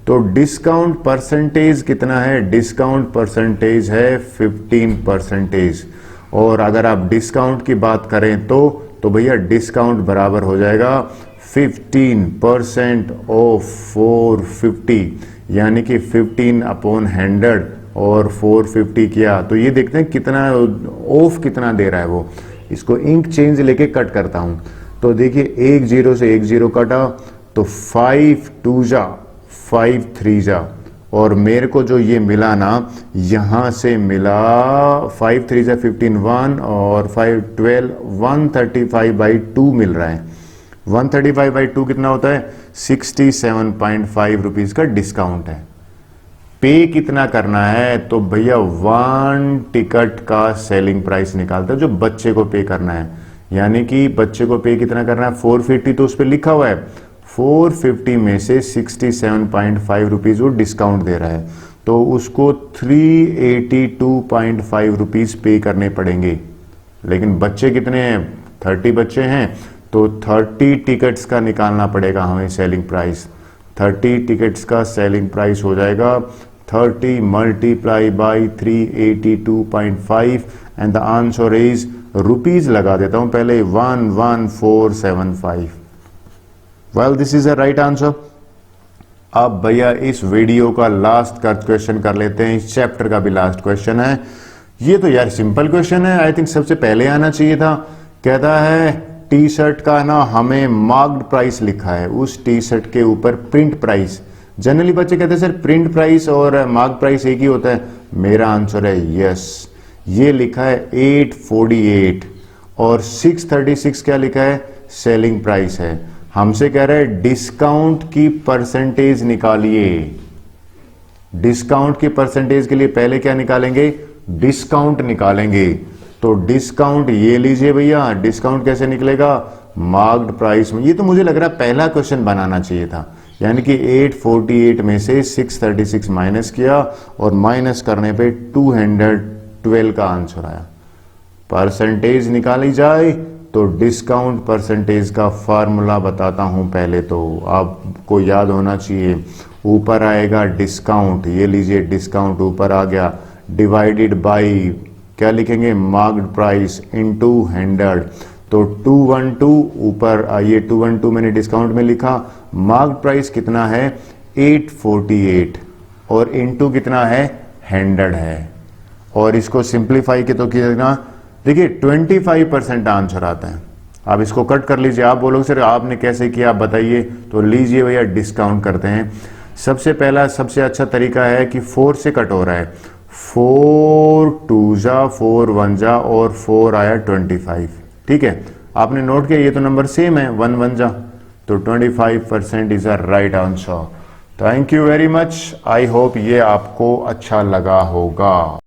तो डिस्काउंट परसेंटेज कितना है, डिस्काउंट परसेंटेज है 15%। और अगर आप डिस्काउंट की बात करें तो भैया डिस्काउंट बराबर हो जाएगा 15% ऑफ 450, यानी कि 15/100 और 450 किया तो ये देखते हैं कितना ऑफ कितना दे रहा है वो। इसको इंक चेंज लेके कट करता हूं, तो देखिए 10 से 10 कटा तो 5 2 जा 5 3 जा, और मेरे को जो ये मिला ना यहां से मिला 5 3 जा 15 1 और 5 12 135/2 मिल रहा है। 135/2 कितना होता है, 67.5 रुपीज का डिस्काउंट है। पे कितना करना है, तो भैया 1 टिकट का सेलिंग प्राइस निकालता है जो बच्चे को पे करना है, यानी कि बच्चे को पे कितना करना है 450, तो उस पर लिखा हुआ है 450 में से 67.5 रुपीज वो डिस्काउंट दे रहा है, तो उसको 382.5 रुपीज पे करने पड़ेंगे। लेकिन बच्चे कितने हैं, 30 बच्चे हैं, तो 30 टिकट्स का निकालना पड़ेगा हमें सेलिंग प्राइस। 30 टिकट्स का सेलिंग प्राइस हो जाएगा 30 multiply by 382.5 and the answer is rupees लगा देता हूं पहले 11475। Well this is the right answer. अब भैया इस वीडियो का लास्ट का क्वेश्चन कर लेते हैं, इस चैप्टर का भी लास्ट क्वेश्चन है। ये तो यार सिंपल क्वेश्चन है, आई थिंक सबसे पहले आना चाहिए था। कहता है टी शर्ट का ना हमें मार्क्ड प्राइस लिखा है, उस टी शर्ट के ऊपर प्रिंट प्राइस जनरली बच्चे कहते हैं सर प्रिंट प्राइस और मार्क प्राइस एक ही होता है। मेरा आंसर है यस, ये लिखा है 848 और 636 क्या लिखा है, सेलिंग प्राइस है। हमसे कह रहा है डिस्काउंट की परसेंटेज निकालिए। डिस्काउंट की परसेंटेज के लिए पहले क्या निकालेंगे, डिस्काउंट निकालेंगे। तो डिस्काउंट ये लीजिए भैया, डिस्काउंट कैसे निकलेगा, मार्क्ड प्राइस में। ये तो मुझे लग रहा है पहला क्वेश्चन बनाना चाहिए था, यानी कि 848 में से 636 माइनस किया और माइनस करने पे 212 का आंसर आया। परसेंटेज निकाली जाए तो डिस्काउंट परसेंटेज का फार्मूला बताता हूं। पहले तो आपको याद होना चाहिए, ऊपर आएगा डिस्काउंट, ये लीजिए डिस्काउंट ऊपर आ गया, डिवाइडेड बाय क्या लिखेंगे, मार्क्ड प्राइस इनटू 100। तो 212 ऊपर आइए, 212 मैंने डिस्काउंट में लिखा, मार्क्ड प्राइस कितना है 848 और इनटू कितना है 100 है। और इसको सिंप्लीफाई के तो कितना, देखिए 25% आंसर आता है। आप इसको कट कर लीजिए। आप बोलोगे सर आपने कैसे किया, आप बताइए। तो लीजिए भैया डिस्काउंट करते हैं। सबसे पहला सबसे अच्छा तरीका है कि 4 से कट हो रहा है, 4 2 जा 4 1 जा और 4 आया 25, ठीक है। आपने नोट किया ये तो नंबर सेम है, 1 1 जा, तो 25% is a right answer. Thank you very much, I hope ये आपको अच्छा लगा होगा।